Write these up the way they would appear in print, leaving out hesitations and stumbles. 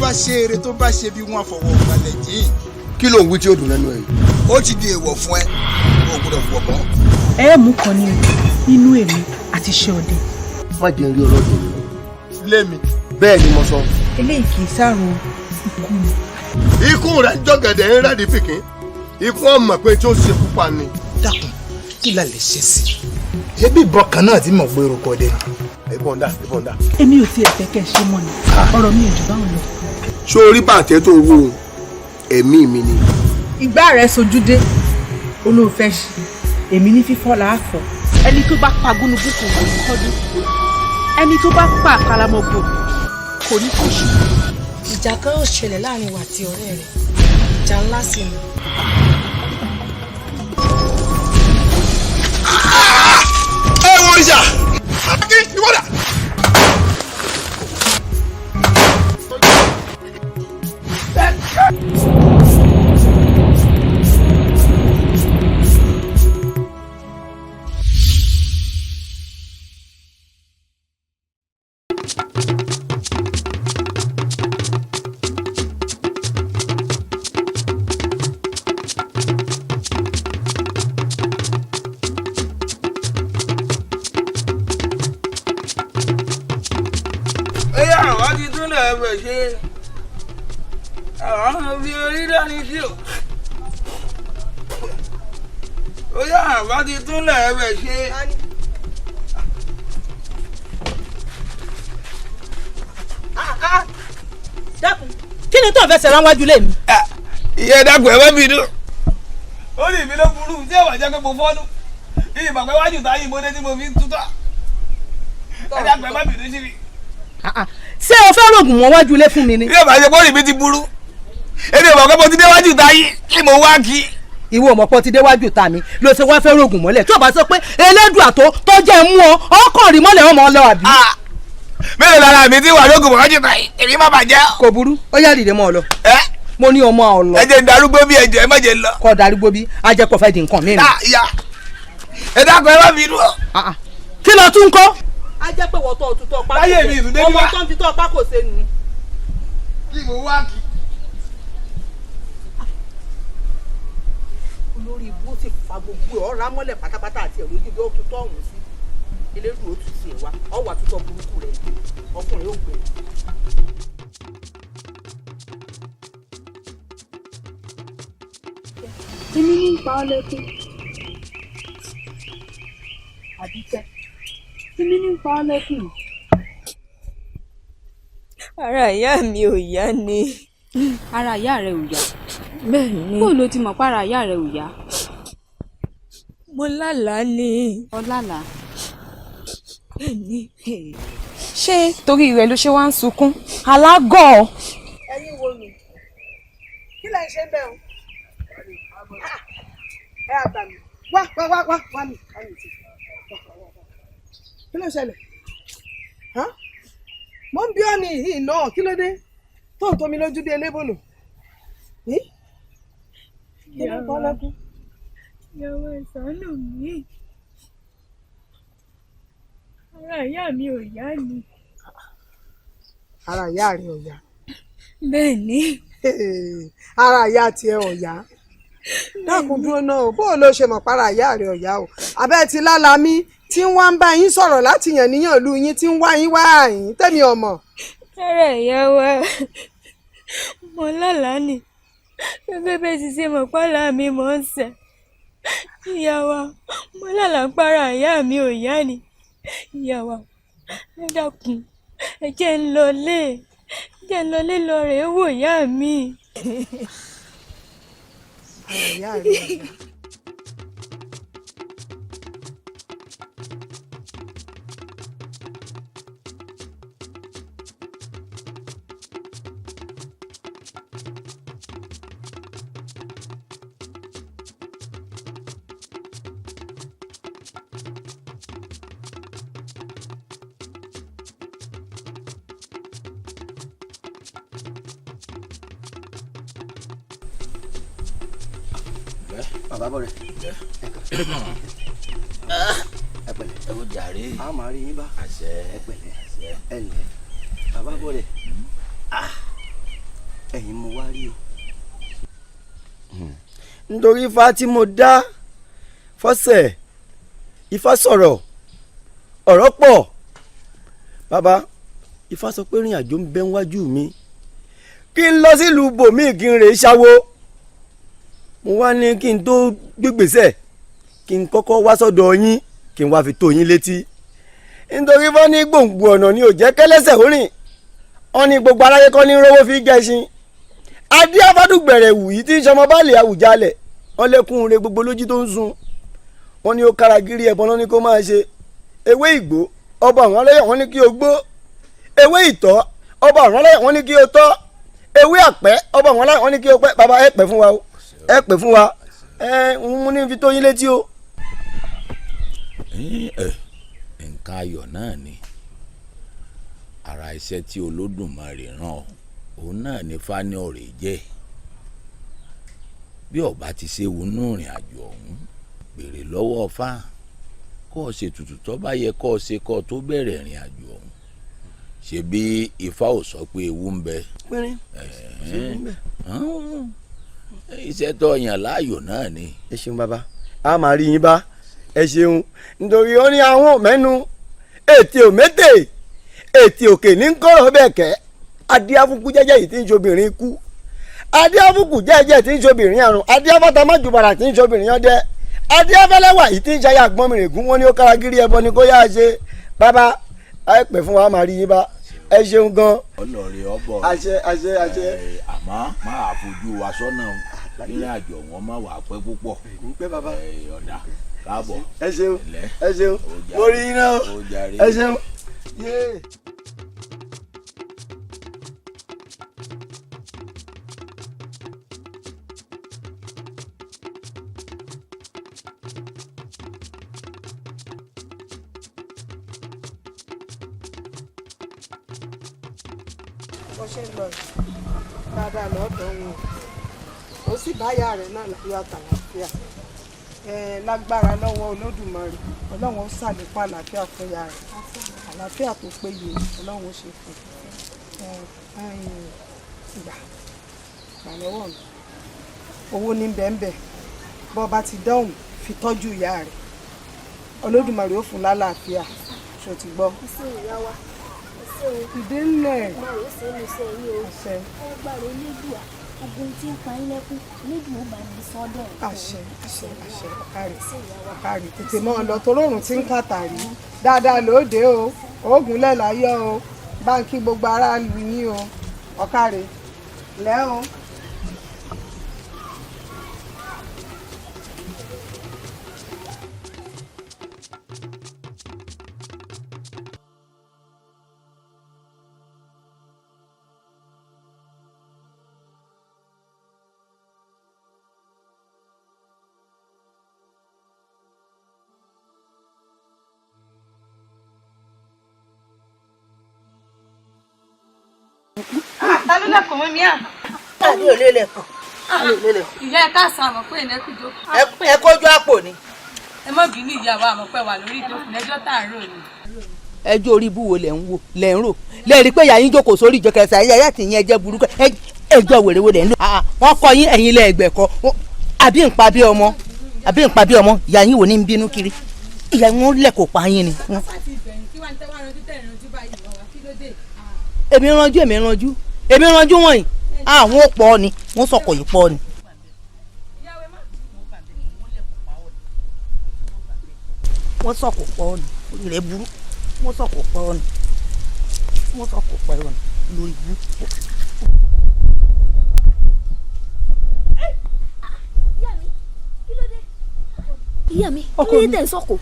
bá ṣe eré tó bá ṣe bí wọ́n fọwọ́ balẹ̀ jìn. kí ló ń wí tí ó dùn lẹ́nu ẹ̀? ó ti di èèwọ̀ fún ẹ o gbọ́dọ̀ fọ bọ́. ẹ mú kan nínú èmi àti iṣẹ́ ọdẹ. má jẹ́ rí ọlọ́dẹ mi. lémi. bẹ́ẹ̀ ni mo sọ. eléyìí kì í sàrùn ikú ni. ikú rẹ̀ jọ̀gẹ̀dẹ̀ ń rẹ́ẹ̀dì pìkín ikú ọmọ pé tí ó ṣe púpà ni. dákun kí la lè ṣe sí i. ṣé bí ìbọn kan náà tí mo gbé orúkọ dé ni. ìbọn dà. èmi ò tiẹ̀ fẹ́ kẹ́ ẹ ṣe mọ́ ni ọ̀rọ̀ mi ò jù báwọn lọ. ṣó orí bàtẹ́ tó wú ẹ̀mí mi ni. ìgbà rẹ̀ sojúdé olóòfẹ́ ṣe èmi ní fífọ́ làáfọ̀. ẹni tó bá pa gúnugún kò ní kọ́dún ẹni tó bá pa àkàlàmọ̀gbò kò ní kóṣù. ìjà kan yóò ṣẹlẹ̀ láàrin wa àti ọ̀rẹ́ rẹ̀ ìjà ńlá sí ni. ẹ wọ ìjà kí ìwọ́dà. Àwọn fi orí dání sí o. Ó yá àbá ti túnlẹ̀ ẹ̀bẹ̀ ṣe. dákun kí ni tó ń fẹsẹ̀ ránwájú lé mi. Ìyá dákun ẹ bá mi dùn. Ó ní ìbí ló burú tí ẹ̀wà jẹ́ pé mo fọ́nú. Ìyí bàbá iwájú táyì mo dé tí mo fi ń tútà. Ẹ dákun ẹ bá mi dùn sí mi. ṣé o fẹ́ rògùn mọ́ wájú ilé fún mi ni. Bí ọba ṣe bọ́ọ̀lì mi ti burú. Èmi ò mọ̀ pé mo ti déwájú táyì kí mo wá kí. ìwọ ọmọpọ ti déwájú ta mi ló ṣe wá fẹ́ rògùn mọ́lẹ̀ tí o bá sọ pé elédùà tó jẹ́ mú ọ ọkàn rí mọ́lẹ̀ ọmọ ọlọ́ àbí. Mélòó lára mi ti wà lóògùn mọ́jú táyì èmi má bàjẹ́. kò burú ó yá dìde mọ́ ọ lọ. mo ní ọmọ ọ lọ. ẹ jẹ́ ń darúgbó bí ẹjọ́ ẹ má jẹ́ lọ. kọ́ darúgbó bí ajẹ́pọ̀ fẹ́ di nǹkan mìíràn. ẹ dákun ẹ bá mi dùn. kí ló tún kọ́. a jẹ́ pé wọ́n tọ́ ọtún tọ́ pa láyé mi ìtúndé bí wá. ọmọ tó ń fi tọ́ pa kò ṣe nù. kí mo wá kí. olórí ibú sì fa gbogbo ẹ̀ ọ̀rá mọ́lẹ̀ pátápátá àti ẹ̀rọ ojú bí ó tún tọ́ ọ̀hún sí elédùn ó tún sí ẹ̀ wá ọ̀wà tó tọ́ burúkú rẹ̀ ọkùnrin ó gbé. èmi ní pa ọ́ lẹ́kún àbíkẹ́ èmi ní pa ọ́ lẹ́kún. ara ìyá mi ò yá ni. ara ìyá rẹ ò yá. bẹ́ẹ̀ ni. bó ló ti mọ̀ pé ara ìyá rẹ ò yá. mo lálàá ni. ọlálà. bẹ́ẹ̀ ni. ṣé torí rẹ̀ ló ṣe wá ń sunkún alágọ̀. ẹ̀yin wo ni kí lẹ ń ṣe bẹ́ẹ̀ o ẹ àgbà mi wá mi kí ló ṣẹlẹ̀ mo ń bí ọ́ ní ìhìn náà kí ló dé tó ń tómi lójú bí elébòlò kí ló kọ́ lẹ́kún. ìyàwó ìsànù mi ara ìyá mi ò yá ni. ara ìyá rẹ ò yá. bẹ́ẹ̀ ni. ara ìyá tiẹ̀ ò yá dákun dúró náà o bó o ló ṣe mọ̀ para ìyá rẹ ò yá o abẹ́ ti lálàmí tí ń wá ń bá yín sọ̀rọ̀ láti yàn níyàn lu yín tí ń wá yín wá àyín tẹ́mi ọmọ. ara ìyá wa mo lálàá ni gẹ́gẹ́ bẹ́ẹ̀ ti ṣe mọ̀ pálá mi mọ̀ ń sẹ̀ ìyá wa mo lálàá para ìyá mi ò yá ni ìyá wa ẹ dákun ẹ jẹ́ ń lọlé lọ rèé wò ìyá mi. ìyá rẹ ò yá. bàbá bọ̀ rẹ̀ ẹ pẹ̀lẹ́ ẹ wo jàre a máa rí yín bá ẹ pẹ̀lẹ́ ẹ lẹ́ bàbá bọ̀ rẹ̀ rí o. nítorí ifá tí mo dá fọ́sẹ̀ ifá sọ̀rọ̀ ọ̀rọ̀ pọ̀ bàbá ifá sọ pé ìrìn àjò ń bẹ níwájú mi kí n lọ sílùú bòmíì kí n rè é ṣáwó mo wá ní kí n tó gbégbèsè kí n kọ́kọ́ wá sọ́dọ̀ yín kí n wá fi tó yín létí nítorí ifá ní gbòǹgbò ọ̀nà ni ò jẹ́ kẹ́lẹ́sẹ̀ rìn wọ́n ní gbogbo aráyé kọ́ ní rówó fi gẹṣin adé afádùgbẹ̀rẹ̀ wù yìí tí ń sọmọ báàlì àwùjalẹ̀ wọ́n lẹ́kùn re gbogbo lójú tó ń sun wọ́n ní ó kára gírí ẹ̀bọn náà ní kó máa ṣe ewé ìgbó ọba àwọn ọlọ́yẹ̀ wọ́n ní kí o gbó ewé ìtọ́ ọba àwọn ọlọ́yẹ̀ wọ́n ní kí o tọ́ ewé àpẹ́ ọba àwọn ọlọ́yẹ̀ wọ́n ní kí o pẹ́ bàbá ẹ pẹ́ fún wa o ẹ pẹ́ fún wa mo ní fi tó yín létí o. nǹkan ayọ̀ náà ni ara iṣẹ́ tí Olódùmarè rán òun náà ní fani ọ̀rẹ́ jẹ́ bí ọba ti ṣe wọnú ìrìn àjò ọ̀hún béèrè lọ́wọ́ Ifá kó o ṣe tutù tó bá yẹ kó o ṣe kó o tó bẹ̀rẹ̀ ìrìn àjò ọ̀hún ṣe bí Ifá ò sọ pé ewu ń bẹ iṣẹ́ tó yàn láàyò náà ni. ẹ ṣeun bàbá a máa rí yín bá ẹ ṣeun nítorí ó ní àwọn mẹ́nu ètè òmétè ètè òkè ní kọ́rọ̀ bẹ́ẹ̀ kẹ́ adíáfúnkú jẹ́jẹ́ yìí tí ń ṣobìnrin kú adíáfúnkú jẹ́jẹ́ tí ń ṣobìnrin àrùn adíáfátámájúbàrà tí ń ṣobìnrin ọdẹ adíáfẹ́lẹ́wà yìí tí ń ṣayé àgbọ̀nmìrègún wọn ní ó kára gírí ẹbọ ni kó yáa ṣe bàbá ẹ pẹ́ fún wa máa rí yín bá ẹ ṣeun gan. ọlọrin ọbọ àṣẹ. àmọ́ máa fojú wa sọ́nà ìrìn àjò wọn má wàá pẹ́ púpọ̀ ọ̀dà káàbọ̀. ẹ ṣeun mo rí iná ẹ ṣeun. bó ṣe ń lọ dáadáa lọ́dọ̀ wọn ó sì báyà rẹ̀ náà láyọ̀ àtàlàfíà lágbára lọ́wọ́ Olódùmarè Ọlọ́run ó ṣàlékún àlàáfíà fún ya rẹ̀ àlàáfíà tó péye Ọlọ́run ó ṣe fún ìgbà lọ́wọ́ mi owó ní bẹ́ẹ̀nbẹ́ẹ̀ bọ́ bá ti dọ́hùn fi tọ́jú ìyá rẹ̀ Olódùmarè ó fún lálàáfíà ṣó ti gbọ́. ìdílé ogun tí ń pa yín lẹ́kún nídùú ó bá mi sọ́dọ̀. àṣẹ ọ̀kàrí tètè mọ́ ọ lọ torórùn tí ń kàtàrí dáadáa lóde o oògùn lẹ́láyọ̀ o báńkì gbogbo ara lù yín o ọ̀kàrí lẹ́ o. ta ló lẹ̀kọ̀ mọ́ mi à. tàbí ò lè lẹ̀kọ̀. ìyá ẹ káàsán àmọ́ pé ìnẹ́ kù jókòó. ẹ kójú àpò ni. ẹ mọ̀ bínú ìyàwó àmọ́ pé wà lórí ìjókòó lẹ́jọ́ tá à ń rò ni. ẹjọ́ orí ibú wo lẹ̀ ń wò lẹ̀ ń rò lẹ̀ rí pé ìyá yín jókòó sórí ìjọ kẹsà ẹ̀yà tí yẹn jẹ́ burúkú ẹjọ́ wèrè wo lẹ̀ ń lò. wọ́n kọ yín ẹ̀yin lẹ́ ẹgbẹ́ kọ àbí ń pa bí ọmọ ìyá yín wò ní bínú kiri ìyá wọn lẹ̀ kó pa yín ni. èmi ranjú wọ̀nyí àwọn ò pọ̀ ni wọ́n sọ̀kọ̀ yìí pọ̀ ni. wọ́n sọ̀kọ̀ pọ̀ ni orí rẹ̀ burú wọ́n sọ̀kọ̀ pọ̀ ni lórí burú. ìyá mi kí ló dé tẹ̀ ń sọ̀kò.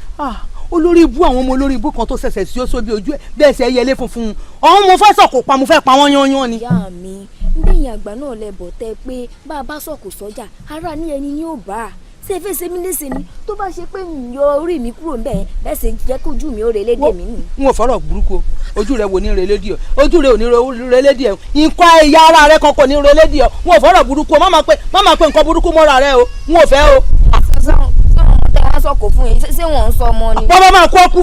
olórí ibú àwọn ọmọ olórí ibú kan tó ṣẹ̀ṣẹ̀ sí ó sóbi ojú ẹ̀ bẹ́ẹ̀ ṣe yẹlé funfun ọ̀hún mo fẹ́ sọ̀kò pa mo fẹ́ pa wọ́n yán ni. ìyá mi ndéyìn àgbà náà lẹ́bọ̀ tẹ́ pé bá a bá sọ̀kò sọ́jà ara ní ẹni ní ò bá a ṣe fẹ́ ṣe mí léṣe ni tó bá ṣe pé yọ orí mi kúrò ńbẹ̀ bẹ́ẹ̀ ṣe jẹ́ kójú mi ó relédè mí nì. n ò fọ́rọ̀ burúkú ojú rẹ wò ní relédè ojú rẹ ò ní relédè nǹkan ẹ̀yà ara rẹ kan kò ní relédè n ò fọ́rọ̀ burúkú má máa pé nǹkan burúkú mọ́ra rẹ o n ò fẹ́ o. wọ́n sọ̀kò fún yín ṣé wọ́n ń sọ ọmọ ni. bọ́bá máa kó kú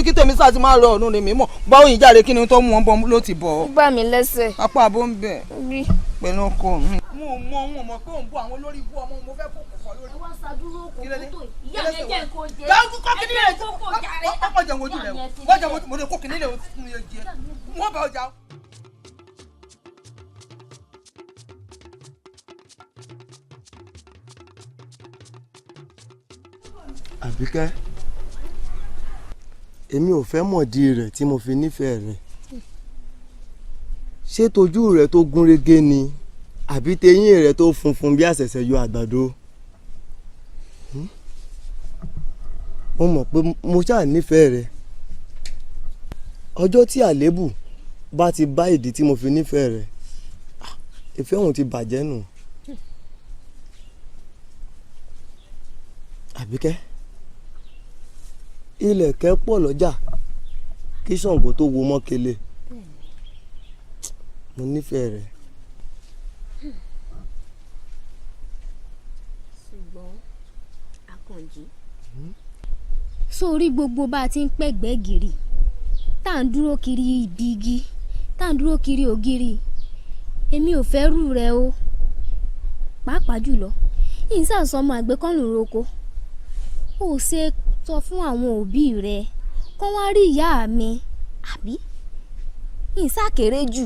kí tèmi sáà ti máa rọ ọ̀nù ni mímọ́ báwo yìí jáde kí ni tó mú wọn bọ́ ló ti bọ̀. gbà mí lẹ́sẹ̀. apá àbó ń bẹ̀. pinnu kò mí. mo mọ pé òun bú àwọn olórí ibú ọmọ mo fẹ́ kó kọ̀ọ̀kan lórí. wọ́n ṣàdúró kò tó ìyá mi jẹ́ nǹkan jẹ́. kọ́ kí nílẹ̀ ọkọ̀ jẹun ojú rẹ̀ wọ́n jẹun mo lè kó kí nílẹ̀ fún mi jẹ wọ́n bá ọjà. Àbíkẹ́ èmi ò fẹ́ mọ̀dí rẹ̀ tí mo fi nífẹ̀ẹ́ rẹ̀ ṣé tójú rẹ̀ tó gún régé ni àbí teyín rẹ̀ tó funfun bí àṣẹ̀ṣẹ̀ yọ àgbàdo mo mọ̀ pé mo ṣáà nífẹ̀ẹ́ rẹ̀ ọjọ́ tí àléébù bá ti bá ìdí tí mo fi nífẹ̀ẹ́ rẹ̀ ìfẹ́ òun ti bàjẹ́ nù. Àbíkẹ́ ilẹ̀kẹ̀ pọ̀ lọ́jà kí Ṣàngó tó wo mọ́kele mo nífẹ̀ẹ́ rẹ̀. ṣùgbọ́n Àkànjí sórí gbogbo bá a ti ń pẹ̀gbẹ́ gírí tá à ń dúró kiri ibi igi tá à ń dúró kiri ògiri èmi ò fẹ́ rú rẹ o pàápàá jùlọ ìsàsọmọ àgbẹ̀kọ́nù roko ó ṣe sọ fún àwọn òbí rẹ kó wá rí ìyá mi àbí ìsàkéré jù.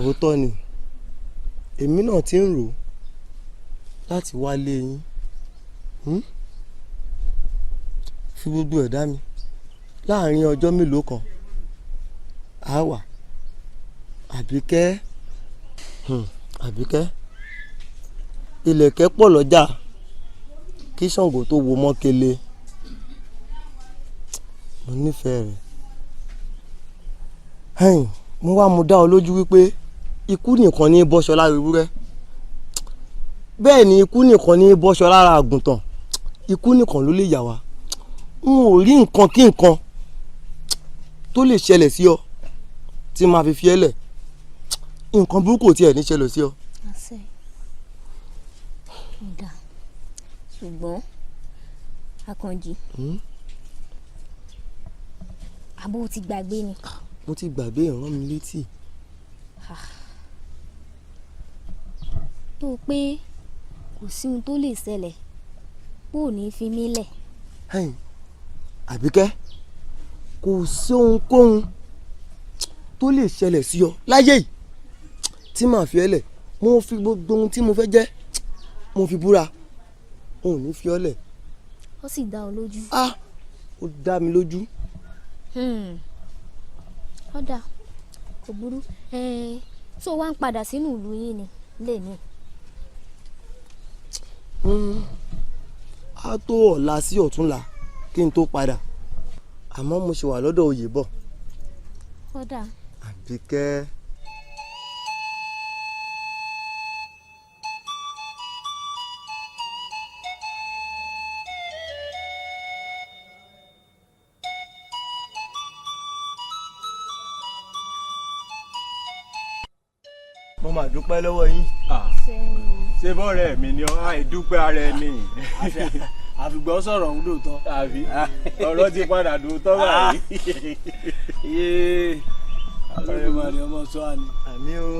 òótọ́ ni èmi náà ti ń rò láti wálé yín fi gbogbo ẹ̀dá mi láàrin ọjọ́ mélòó kan á wà. Àbíkẹ́ Àbíkẹ́ ilẹ̀kẹ̀ pọ̀ lọ́jà kí Ṣàngó tó wo mọ́kele mo nífẹ̀ẹ́ rẹ̀ mo wá mo dá ọ lójú wípé ikú nìkan ní bọ́ṣọ lára ewúrẹ́ bẹ́ẹ̀ ni ikú nìkan ní bọ́ṣọ lára àgùntàn ikú nìkan ló lè yà wá n ò rí nǹkan kí nǹkan tó lè ṣẹlẹ̀ sí ọ tí máa fi fi ẹ́ lẹ̀ nǹkan burúkú tiẹ̀ ní ṣẹlẹ̀ sí ọ. ṣùgbọ́n Àkànjí àbó ti gbàgbé ni. mo ti gbàgbé ìran mi létí. tó pé kò sí ohun tó lè ṣẹlẹ̀ bó ò ní fi mí lẹ̀. Àbíkẹ́ kò sí ohunkóhun tó lè ṣẹlẹ̀ sí ọ láyé yìí tí màá fi ẹ́ lẹ̀ mo fi gbogbo ohun tí mo fẹ́ jẹ́ mo fi búra n ò ní fi ọ́ lẹ̀. ó sì dá ọ lójú. ó dá mi lójú. ọ̀dà kò burú tó wá ń padà sínú ìlú yín ni lè ní. á tó ọ̀la sí ọ̀túnla kí n tó padà àmọ́ mo ṣe wà lọ́dọ̀ oyè bọ̀. ọ̀dà. Àbíkẹ́. mo máa dúpẹ́ lọ́wọ́ yín. ṣé bọ́ọ̀rẹ́ mi ni àìdúpẹ́ ara ẹni. àfìgbọ́ sọ̀rọ̀ ń dòótọ́. àbí ọ̀rọ̀ ti padà dòótọ́ báyìí. ọ̀rẹ́ máa ní ọmọ sọ àní. àmì o.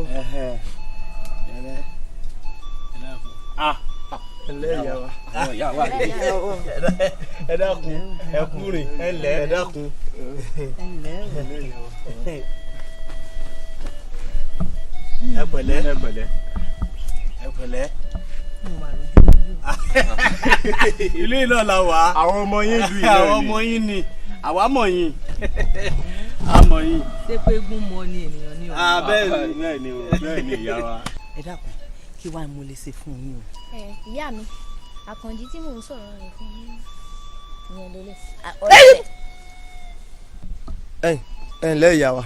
ẹlẹ́ ìyá wa. ẹ dákun ẹ kúrin ẹ lẹ́ ẹ dákun. ẹ pẹ̀lẹ́ ẹ pẹ̀lẹ́ ẹ pẹ̀lẹ́. ìlú iná la wà. àwọn ọmọ yín lu ìlú àwọn ọmọ yín ni àwa mọ̀ yín a mọ̀ yín. ṣé pé gún mọ ni ènìyàn ní ọ̀rọ̀. bẹ́ẹ̀ ni bẹ́ẹ̀ ni ìyá wa. ẹ dákun kí wàá mo lè ṣe fún yín o. ìyá mi Àkànjí tí mò ń sọ̀rọ̀ rẹ̀ fún yín ìyẹn lélẹ̀. ẹ ǹlẹ́ ìyá wa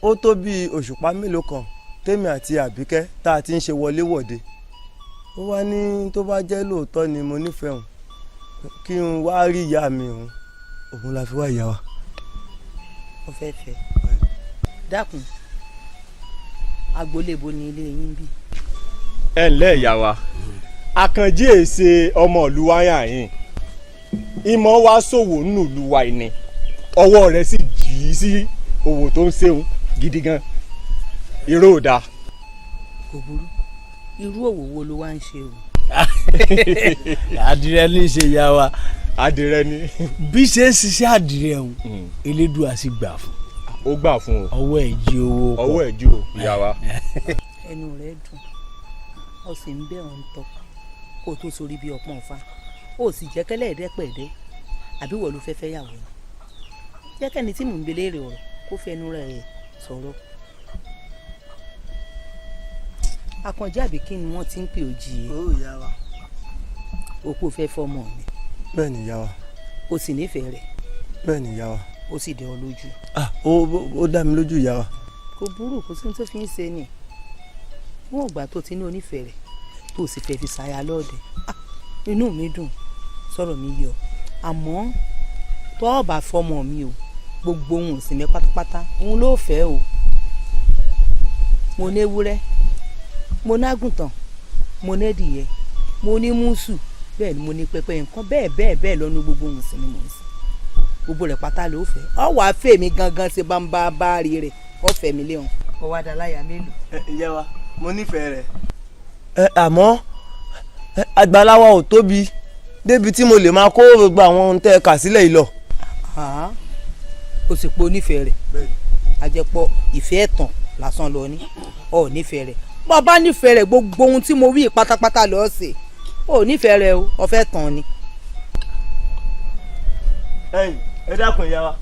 ó tó bí òṣùpá mélòó kan tèmi àti Àbíkẹ́ tá a ti ń ṣe wọléwọ̀de ó wá ní tó bá jẹ́ lóòótọ́ ni mo nífẹ̀ẹ́ òun kí n wá rí ìyá mi òun la fi wá ìyá wa. ó fẹ́ fẹ́ dákun agbolébo ni ilé yín bí. ẹ ǹlẹ́ ìyá wa Àkànjí èsè ọmọ ìlú wáyà yín ìmọ̀ wa ṣòwò nínú ìlú wa ni ọwọ́ rẹ̀ sì jì í sí òwò tó ń ṣeun gidi gan irú ò dáa. kò burú irú òwò wo ló wá ń ṣe o. àdìrẹ ní í ṣe ìyá wa. àdìrẹ ni. bí ṣe ń ṣiṣẹ́ àdìrẹ ọ̀hún elédùà sì gbà fún. ó gbà fún o. ọwọ́ ẹ̀ jí owó pọ̀. ọwọ́ ẹ̀ jí o ìyá wa. ẹnu rẹ dùn ó sì ń bẹ̀ ọ́ ń tọ́ kó o tó sorí bí ọpọ́n fa ó sì jẹ́ kẹ́lẹ́ ẹ̀dẹ́pẹ̀ẹ́dẹ́ àbí wọ́n ló fẹ́ fẹ́ yàwó ni jẹ́ kẹ́ni tí mò ń belé rè ọ̀rọ̀ kó fẹnu rẹ̀ sọ̀rọ̀. Àkànjí àbí kí ni wọ́n ti ń pè òjì yẹn. ó ìyá wa. òpó fẹ́ fọmọ mi. bẹ́ẹ̀ ni ìyá wa. o sì nífẹ̀ẹ́ rẹ̀. bẹ́ẹ̀ ni ìyá wa. ó sì dẹ ọ lójú. ó dá mi lójú ìyá wa. kò burú kò sí ní tó fi ń ṣe ni wọn ò gbà tó ti ní onífẹ̀ẹ́ rẹ̀ tó sì fẹ́ fi ṣaya lọ́ọ̀dẹ̀ inú mi dùn sọ̀rọ̀ mi yọ àmọ́ tó o bá fọmọ mi o gbogbo ohun ọ̀sìn mi pátápátá òun ló fẹ́ o mo ní ewúrẹ́ mo ní àgùntàn mo ní ẹdìyẹ mo ní múùsù bẹ́ẹ̀ ni mo ní pẹpẹ nǹkan bẹ́ẹ̀ lọ́nu gbogbo ohun ọ̀sìn ni mo ń sìn gbogbo rẹ̀ pátá ló fẹ́ ọ wàá fẹ́ mi gangan ṣe bá ń bá bá rí rẹ̀ ọ fẹ́ mi léhùn ọ wá dá láyà mélòó. ìyá wa mo nífẹ̀ẹ́ rẹ̀. àmọ́ àgbàláwa ò tóbi débi tí mo lè máa kó gbogbo àwọn ohun tẹ́ ẹ kà sílẹ̀ yìí lọ. o sì pé onífẹ̀ẹ́ rẹ̀ àjẹpọ̀ ìfẹ́ ẹ̀tàn lásán lọ ní ọ nífẹ̀ẹ́ rẹ̀ bàbá nífẹ̀ẹ́ rẹ̀ gbogbo ohun tí mo wí pátápátá lọ́ọ́ sè ọ nífẹ̀ẹ́ rẹ̀ o ọ̀fẹ́ tàn ni. ẹ dákun ìyá wa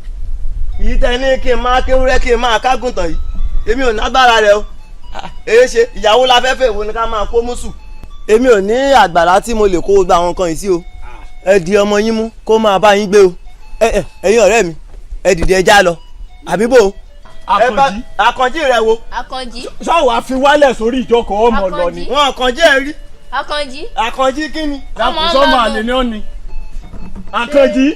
èyí tẹ́ ní kí n máa kéwúrẹ́ kí n máa kágùntàn yìí èmi ò nágbára rẹ o èyí ṣe ìyàwó la fẹ́fẹ́ wo ni ká máa kó mùsù. èmi ò ní àgbàlá tí mo lè kó gba àwọn nǹkan yìí sí o ẹ di ọmọ yín mú kó máa bá yín gbé o ẹ̀yin ọ̀rẹ́ mi ẹ dìde ẹ já lọ àbí bò ó. Àkànjí rẹ wo. Àkànjí. sọ́wọ́ àfi wálẹ̀ sórí ìjókòó ọmọ lọ ni. wọn Àkànjí ẹ rí. Àkànjí kí ni. dàpọ̀ sọ́mọ àlè ni ó ni. Àkànjí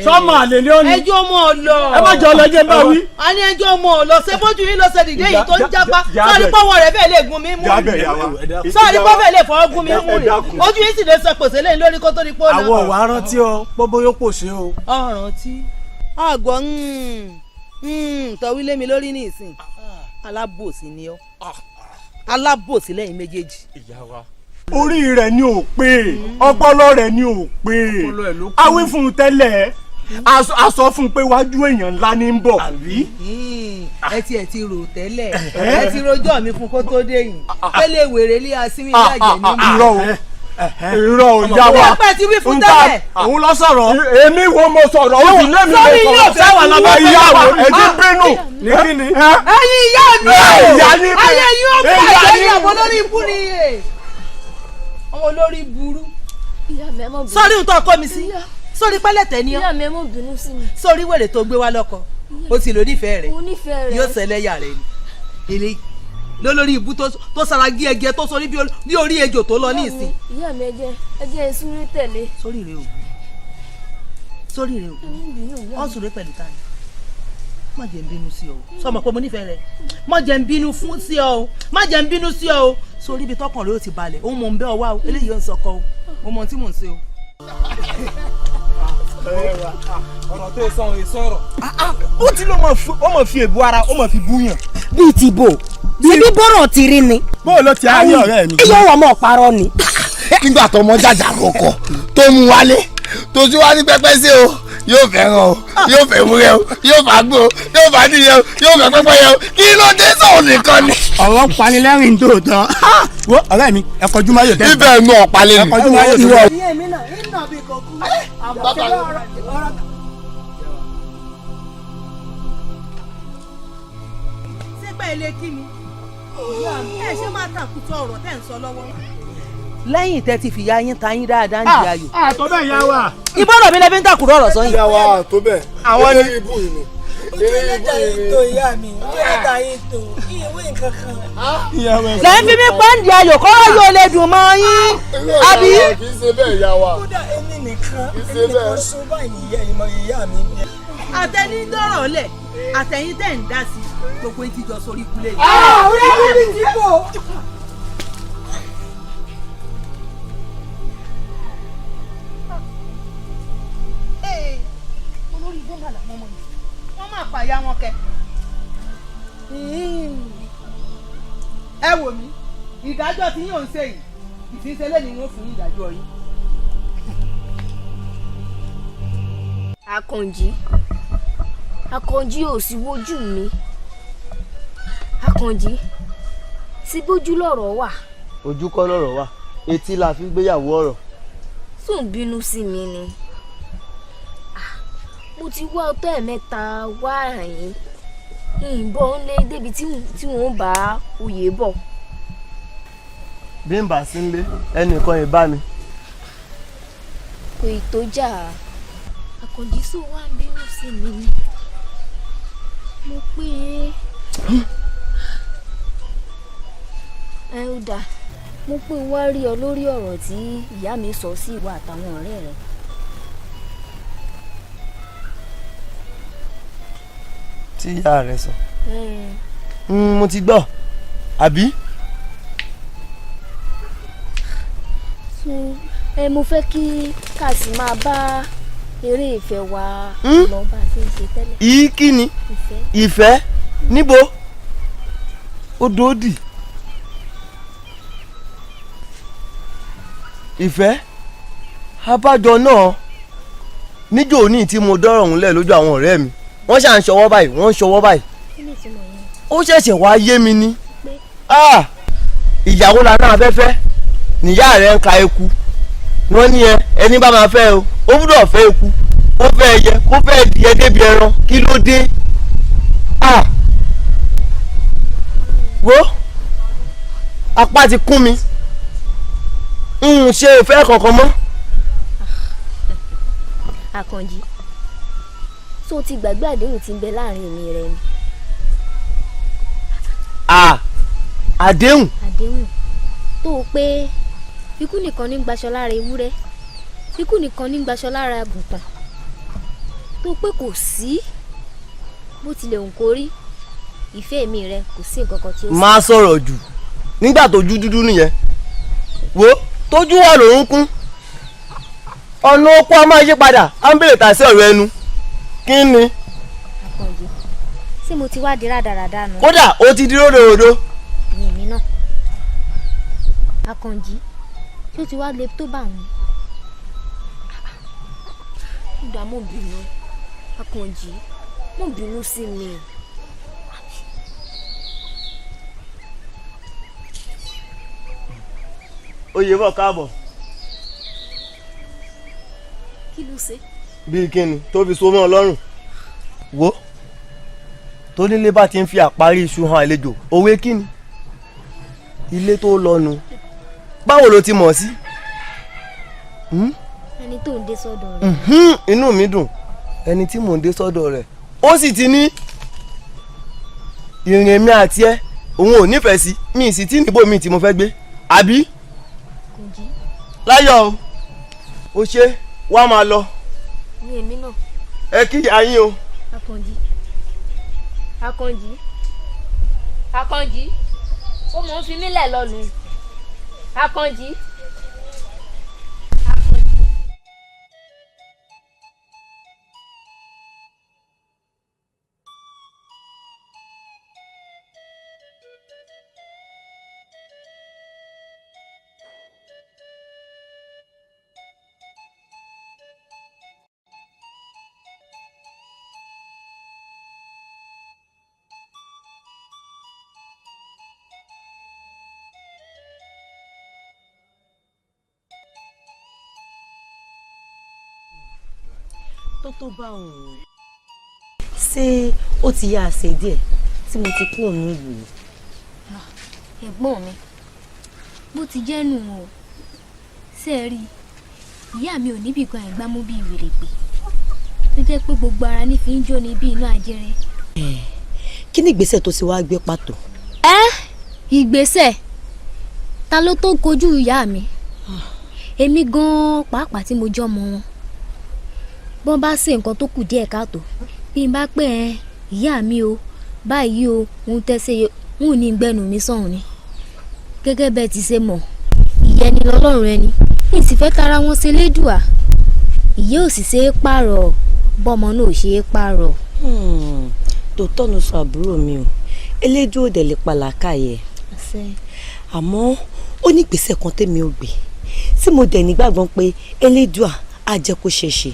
sọ́mọ àlè ni ó ni. ẹjọ́ mọ̀ ọ́ lọ. ẹ má jọ lọ jẹ́ bá wí. a ní ẹjọ́ mọ̀ ọ́ lọ ṣé bójú yín lọ ṣe dìde yìí tó ń jápa sọ́ọ́ni pọ́wọ́ rẹ̀ bẹ́ẹ̀ lè gun mi mú rí sọ́ọ́ni pọ́wọ́ bẹ́ẹ̀ lè fọwọ́ gun mi mú rí ojú yín sì lè sọ pèsè lẹ́yìn lórí kó tó di pọ́ náà. àwọn ọ̀wá rántí ọ pọ́bó yóò pòṣe o. ọ̀rántí àgọ́ tọ́wí lé mi lórí ní ìsìn alábòsí ni ọ́ alábòsí lẹ́yìn méjèèjì. orí rẹ̀ ni ò pé ọpọlọ rẹ̀ ni ò pé awí fún un tẹ́lẹ̀ a sọ fún un pé wájú èèyàn ńlá ní ń bọ̀. ẹ ti rò tẹ́lẹ̀ ẹ ti rojọ́ mi fún kó tó dé yìí ẹ lè wèrè lé asínwó ìyàjẹ́ nínú. irọ́ ò yá wa ọpẹ ti wí fún tẹ́lẹ̀. òun lọ sọ̀rọ̀. èmi wo mo sọ̀rọ̀ ó sì lémi lè sọ̀rọ̀ sáwà lábẹ́ ìyá wa ẹ̀jí bínú. ní kí ni. ẹ̀yin ìyá mi o ayé yín ó bá ẹ̀yin ọmọ lórí ibú ni ọmọ lórí burú. sọ́ọ́rí ń tọ́ ọkọ mi sí sórí pẹ́lẹ́tẹ̀ ni ọ́. ìyá mi ẹ mọ̀ bínú sí mi. sórí wèrè tó gbé wá lọ́kọ ó sì lò nífẹ̀ẹ́ rẹ̀ yóò ṣẹlẹ́yà rẹ̀ ni eléyìí lólórí ibú tó sara gíẹgẹ tó sọ bí orí ejò tó lọ ní ìsìn. ìyá mi ẹjẹ ìsúrí tẹ̀lé. sórí rẹ o ọ sùn rẹ pẹ̀lú ta ni má jẹ́ ń bínú sí ọ sọmọ pé mo nífẹ̀ẹ́ rẹ má jẹ́ ń bínú fún sí ọ o má jẹ́ ń bínú sí ọ o sórí ibi tọkàn rẹ ó ti balẹ̀ òun mò ń bẹ́ ọ wá o eléyìí ó ń sọkọ o mo mọ tí mò ń ṣe o. ọ̀rọ̀ tó sọ̀rọ̀ ìsọ̀rọ̀. ó ti lọ́ mọ̀ fi èbú ara ó mọ̀ fi búyàn. bíi ti bò síbí bọ́rọ̀ ti rí ni. bó ló ti ayé ọ̀rẹ́ mi. iye wọ̀ mọ̀ parọ́ ni. nígbà tó mọ jàjà kọ̀kọ̀ tó mú wálé tó tún wá ní pẹ́pẹ́ sí o yóò fẹ́ràn o yóò fẹ́ wúrẹ́ o yóò fà gbó o yóò fà níyẹ o yóò fẹ́ pẹ́pẹ́ yẹ o kí ló dé sọ̀rọ̀ nìkan ni. ọ̀rọ̀ panilẹ́rìn tòótọ́ wo ọ̀rẹ́ mi ẹ kọjú máa yọ̀ tẹ́lẹ̀. ibẹ̀ nù ọ̀pálẹ̀ ni. ẹ kọjú máa yọ̀ tẹ́lẹ̀. ìyẹn mi náà iná bí kò kú àmọ́ kí ló ọ̀rọ̀. sígbà ilé kí ni ẹ ṣe máa tàkùtọ̀ ọ̀rọ̀ tẹ́ ń sọ lọ́wọ́. lẹ́yìn tẹ́ ti fìyà yín ta yín dáadáa ń di ayò. àtọ́ bẹ́ẹ̀ yá wa. ìbọ̀rọ̀ mi lẹ́bí ń tàkùrọ̀ ọ̀rọ̀ sọ́yìn. ìyá wa àtọ́ bẹ́ẹ̀ àwọn ní ibù yìí ni. ojú ẹlẹ́jà yìí tó ìyá mi ojú ẹlẹ́jà yìí tó ìwé nǹkan kan. lẹ́yìn fi mí pọ́ǹdì ayò kọ́ yóò lè dùn mọ́ yín. àbí. kì í ṣe bẹ́ẹ̀ yá wa. kódà èmi nìkan sún báyìí ìyá mi. àtẹni dọ̀rọ̀ lẹ̀ àtẹ̀yìn tẹ̀ ń dá sí gbogbo ìtìjọ sórí kulẹ̀. ọ̀rẹ́ mi ti bò. olórí ibú mà làwọn ọmọ yìí wọ́n máa pààyà wọn kẹ. ẹ wò mí ìdájọ́ tí yóò ń ṣe yìí ìfínsẹ́lẹ̀ ni wọ́n fún ìdájọ́ yín. Àkànjí ò sí wojú mi. Àkànjí sí bójú lọ̀rọ̀ wà. Ojú kọ́ lọ̀rọ̀ wà, etí la fi gbéyàwó ọ̀rọ̀. Tún bínú sí mi ni. Mo ti wá ọtọ́ ẹ̀mẹ́ta wá àyín. Ìbọn ń lé débi tí wọ́n bá oyè bọ̀. Bí n bá sí ń lé ẹnìkan yìí bá mi. Kò ì tó jà. Àkànjí sọ wá ń bínú sí mi. Mo pé ẹ ó dáa. Mo pé wá rí ọ lórí ọ̀rọ̀ tí ìyá mi sọ sí ìwọ àtàwọn ọ̀rẹ́ rẹ̀. Tí ìyá rẹ sọ. Mo ti gbọ́ àbí. Mo fẹ́ kí kàsí máa bá eré ìfẹ́ wa lọ bá a ṣe ń ṣe tẹ́lẹ̀. Yìí kí ni ìfẹ́ níbo odò òdì ìfẹ́ abájọ náà níjọ́ òní tí mo dọ́rọ̀ òun lẹ̀ lójú àwọn ọ̀rẹ́ mi wọ́n ṣà ń ṣọwọ́ báyìí wọ́n ń ṣọwọ́ báyìí ó ṣẹ̀ṣẹ̀ wá yé mi ní ìyàwó lànà afẹ́fẹ́ níyà rẹ̀ ń ka eku wọ́n ní ẹni bá máa fẹ́ o ó gbọ́dọ̀ fẹ́ eku kó fẹ́ ẹyẹ kó fẹ́ ẹdìyẹ débi ẹran kí ló dé wo apá ti kún mi ṣe ìfẹ́ kankan mọ́. Àkànjí tó ti gbàgbé àdéhùn tí ń bẹ láàrin èmi rẹ ni. Àdéhùn. Àdéhùn tó o pé ikú nìkan ní gbaṣọ lára ewúrẹ́ ikú nìkan ní gbaṣọ lára àgùntàn tó o pé kò sí bó tilẹ̀ òun kò rí ìfẹ́ mi rẹ kò sí nǹkan kan tí ó sì. Má sọ̀rọ̀ jù nígbà tójú dúdú nìyẹn wo tójú wà lórún kún ọ̀nà okó a máa yí padà á ń bèrè tàṣí ọ̀rọ̀ ẹnu kí ni. Àkànjí ṣé mo ti wá di rádaràda nù. kódà ó ti di ródòdó. ní èmi náà Àkànjí ṣé o ti wá le tó bá wọn. ìgbà mo bínú Àkànjí mo bínú sí mi. oyè bọ̀ káàbọ̀. kí ló ṣe. bíi kíni tó fi so mọ́ ọ lọ́rùn. wo tó nílé bá ti ń fi àparí iṣu hàn àlejò òwe kíni ilé tó lọ́nu báwo ló ti mọ̀ sí. ẹni tó ń dé sọ́dọ̀ rẹ̀. inú mi dùn ẹni tí mò ń dé sọ́dọ̀ rẹ̀ ó sì ti ní ìrìn mi àti ẹ òun ò nífẹ̀ẹ́ sí mi sì tí níbo mi tí mo fẹ́ gbé àbí. láyọ̀ o ṣe wá máa lọ. ní èmi náà. ẹ kí ìyá yín o. Àkànjí Àkànjí Àkànjí ó mọ̀ ń fi mí lẹ̀ lọ́nu Àkànjí. tó bá òun. ṣé ó ti yá àṣẹ díẹ̀ tí mo ti kú òun ìlú. ẹ̀gbọ́n mi bó ti jẹ́ nù o ṣe é rí ìyá mi ò níbì kan ẹ̀gbámú bíi wèrè pé tó jẹ́ pé gbogbo ara ní fi ń jó ní bí inú ajẹrẹ. kí ni ìgbésẹ̀ tó ti wá gbé pàtó. ìgbésẹ̀ ta ló tó kojú ìyá mi èmi gan-an pàápàá tí mo jọ́ mọ wọn bọ́n bá ṣe nǹkan tó kù díẹ̀ káàtó bí n bá pè ẹ́ ìyá mi o báyìí o òun tẹ́sẹ̀ n ò ní gbẹ́nu mi sọ̀hún ni gẹ́gẹ́ bẹ́ẹ̀ ti ṣe mọ̀ ìyẹn ni lọ́lọ́run ẹni ní ìsìfẹ́ tara wọn ṣe lédùá ìyẹ́ ò sì ṣe é pààrọ̀ bọ́mọ náà ò ṣe é pààrọ̀. tòótọ́ ló sọ àbúrò mi o elédùn òdè lè pa làákàyè nífẹ̀ẹ́ àmọ́ ó ní ìgbésẹ̀ kan tèmi ò gbé tí mo dẹ̀ nígbàgbọ́ pé elédùà á jẹ́ kó ṣe ṣe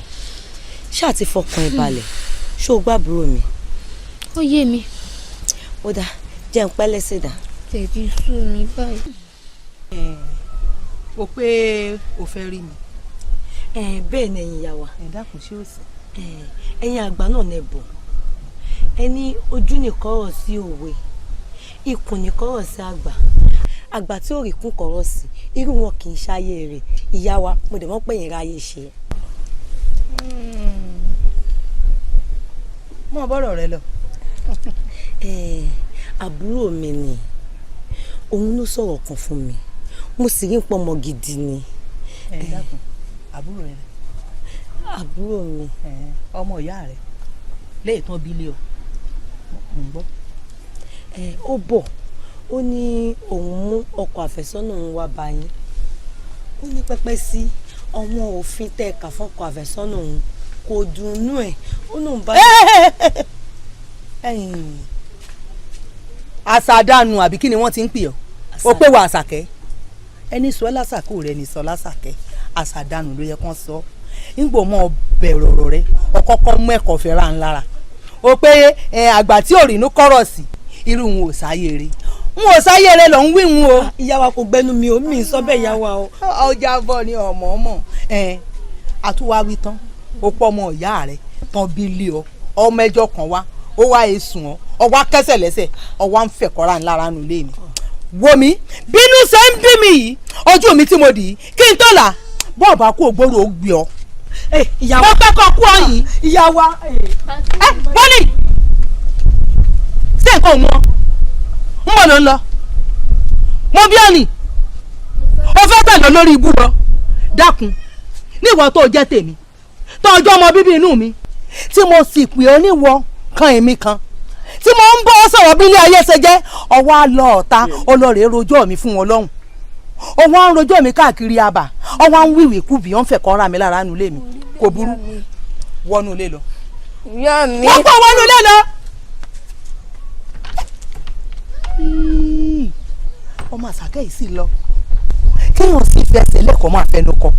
ṣáà ti fọkàn ẹ balẹ̀ ṣó o gbàbúrò mi. ó yé mi. ó dáa jẹ́ ń pẹ́ lẹ́sẹ̀ dà. tẹ̀bí sú mi báyìí. o pé o fẹ́ rí mi. bẹ́ẹ̀ ni ẹ̀yin ìyá wa. ẹ dákun ṣé o sì. ẹ̀yin àgbà náà nẹ bọ̀ ẹni ojú nìkọ́rọ̀ sí òwe ikùn nìkọ́rọ̀ sí àgbà tí ò rí kún kọ́rọ̀ sí irú wọn kì í ṣáyé rẹ̀ ìyá wa mo dẹ̀ mọ́ pé yín ráyè ṣe. mọ bọ́rọ̀ rẹ lọ. àbúrò mi ni òun ló sọ̀rọ̀ kan fún mi mo sì rí pọmọ gidi ni. ẹ dákun àbúrò rẹ. àbúrò mi. ọmọ ìyá rẹ léè tán bílíọ̀ ń gbọ́. ó bọ̀ ó ní òun mú ọkọ àfẹ́sọ́nà òun wá bá yín ó ní pẹ́pẹ́ sí ọmọ òfin tẹ́ ẹ̀ka fọ́kọ àfẹ́sọ́nà òun kò dùnnú ẹ̀ ó lóun bá. àṣàdànù àbí kí ni wọ́n ti ń pè ọ́ ó pé wà àṣàkẹ́ ẹni sọ lásàkó rẹ ní sọ lásàkẹ́ àṣàdànù ló yẹ kán sọ nígbò mọ́ bẹ̀rẹ̀ ọ̀rọ̀ rẹ ọkọ́kọ́ mú ẹ̀kọ́ fẹ́ ra ńlára ó pé àgbà tí ò rínú kọ́rọ̀ sí irú wọn ò sáyé rẹ n ò sáyé rẹ lọ ń wí wọn o. ìyá wa kò gbẹnu mi ò mí sọ bẹ́ẹ̀ ìyá wa o. ọjà bọ̀ ni ọmọ àtúwáwí tán ó pọ̀ ọmọ ìyá rẹ tán bí lé ọ ọmọ ẹjọ́ kan wá ó wá èsùn ọ ọwọ́ kẹsẹ̀ lẹ́sẹ̀ ọwọ́ ń fẹ̀ kọ́ra ńlára nù lé mi. wo mi bínú ṣe ń bí mi yìí ojú mi tí mo dì í kí n tó là bọ́ọ̀ bá kú ògbóró ó gbé ọ. mo fẹ́ kọ́ kú ọ yìí. ìyá wa. bọ́lì ṣé nǹkan mọ́ ń bọ̀ ló ń lọ mo bí ọ̀nì o fẹ́ tẹ̀lé lórí ibú lọ dákun níwọ tó jẹ́ tèmi tó ọjọ́ ọmọ bíbí inú mi tí mo sì pè ọ́ níwọ kan èmi kan tí mo ń bọ́ sọ̀rọ̀ bí ilé ayé ṣe jẹ́ ọwọ́ àlọ́ ọ̀tá ọlọ́rẹ̀ rojọ́ mi fún wọn lọ́hùn ọwọ́ ń rojọ́ mi káàkiri àbà ọwọ́ ń wíwì kú bí wọ́n fẹ́ kọ́ ra mi lára nulẹ̀ mi kò burú wọnú ilé lọ. ìyá mi. wọ́n kọ́ wọnú ilé lọ. ọmọ àṣàkẹ́ yìí sì lọ kí wọ́n sì fẹsẹ̀ lẹ́kọ̀ọ́ máa fẹnu kọ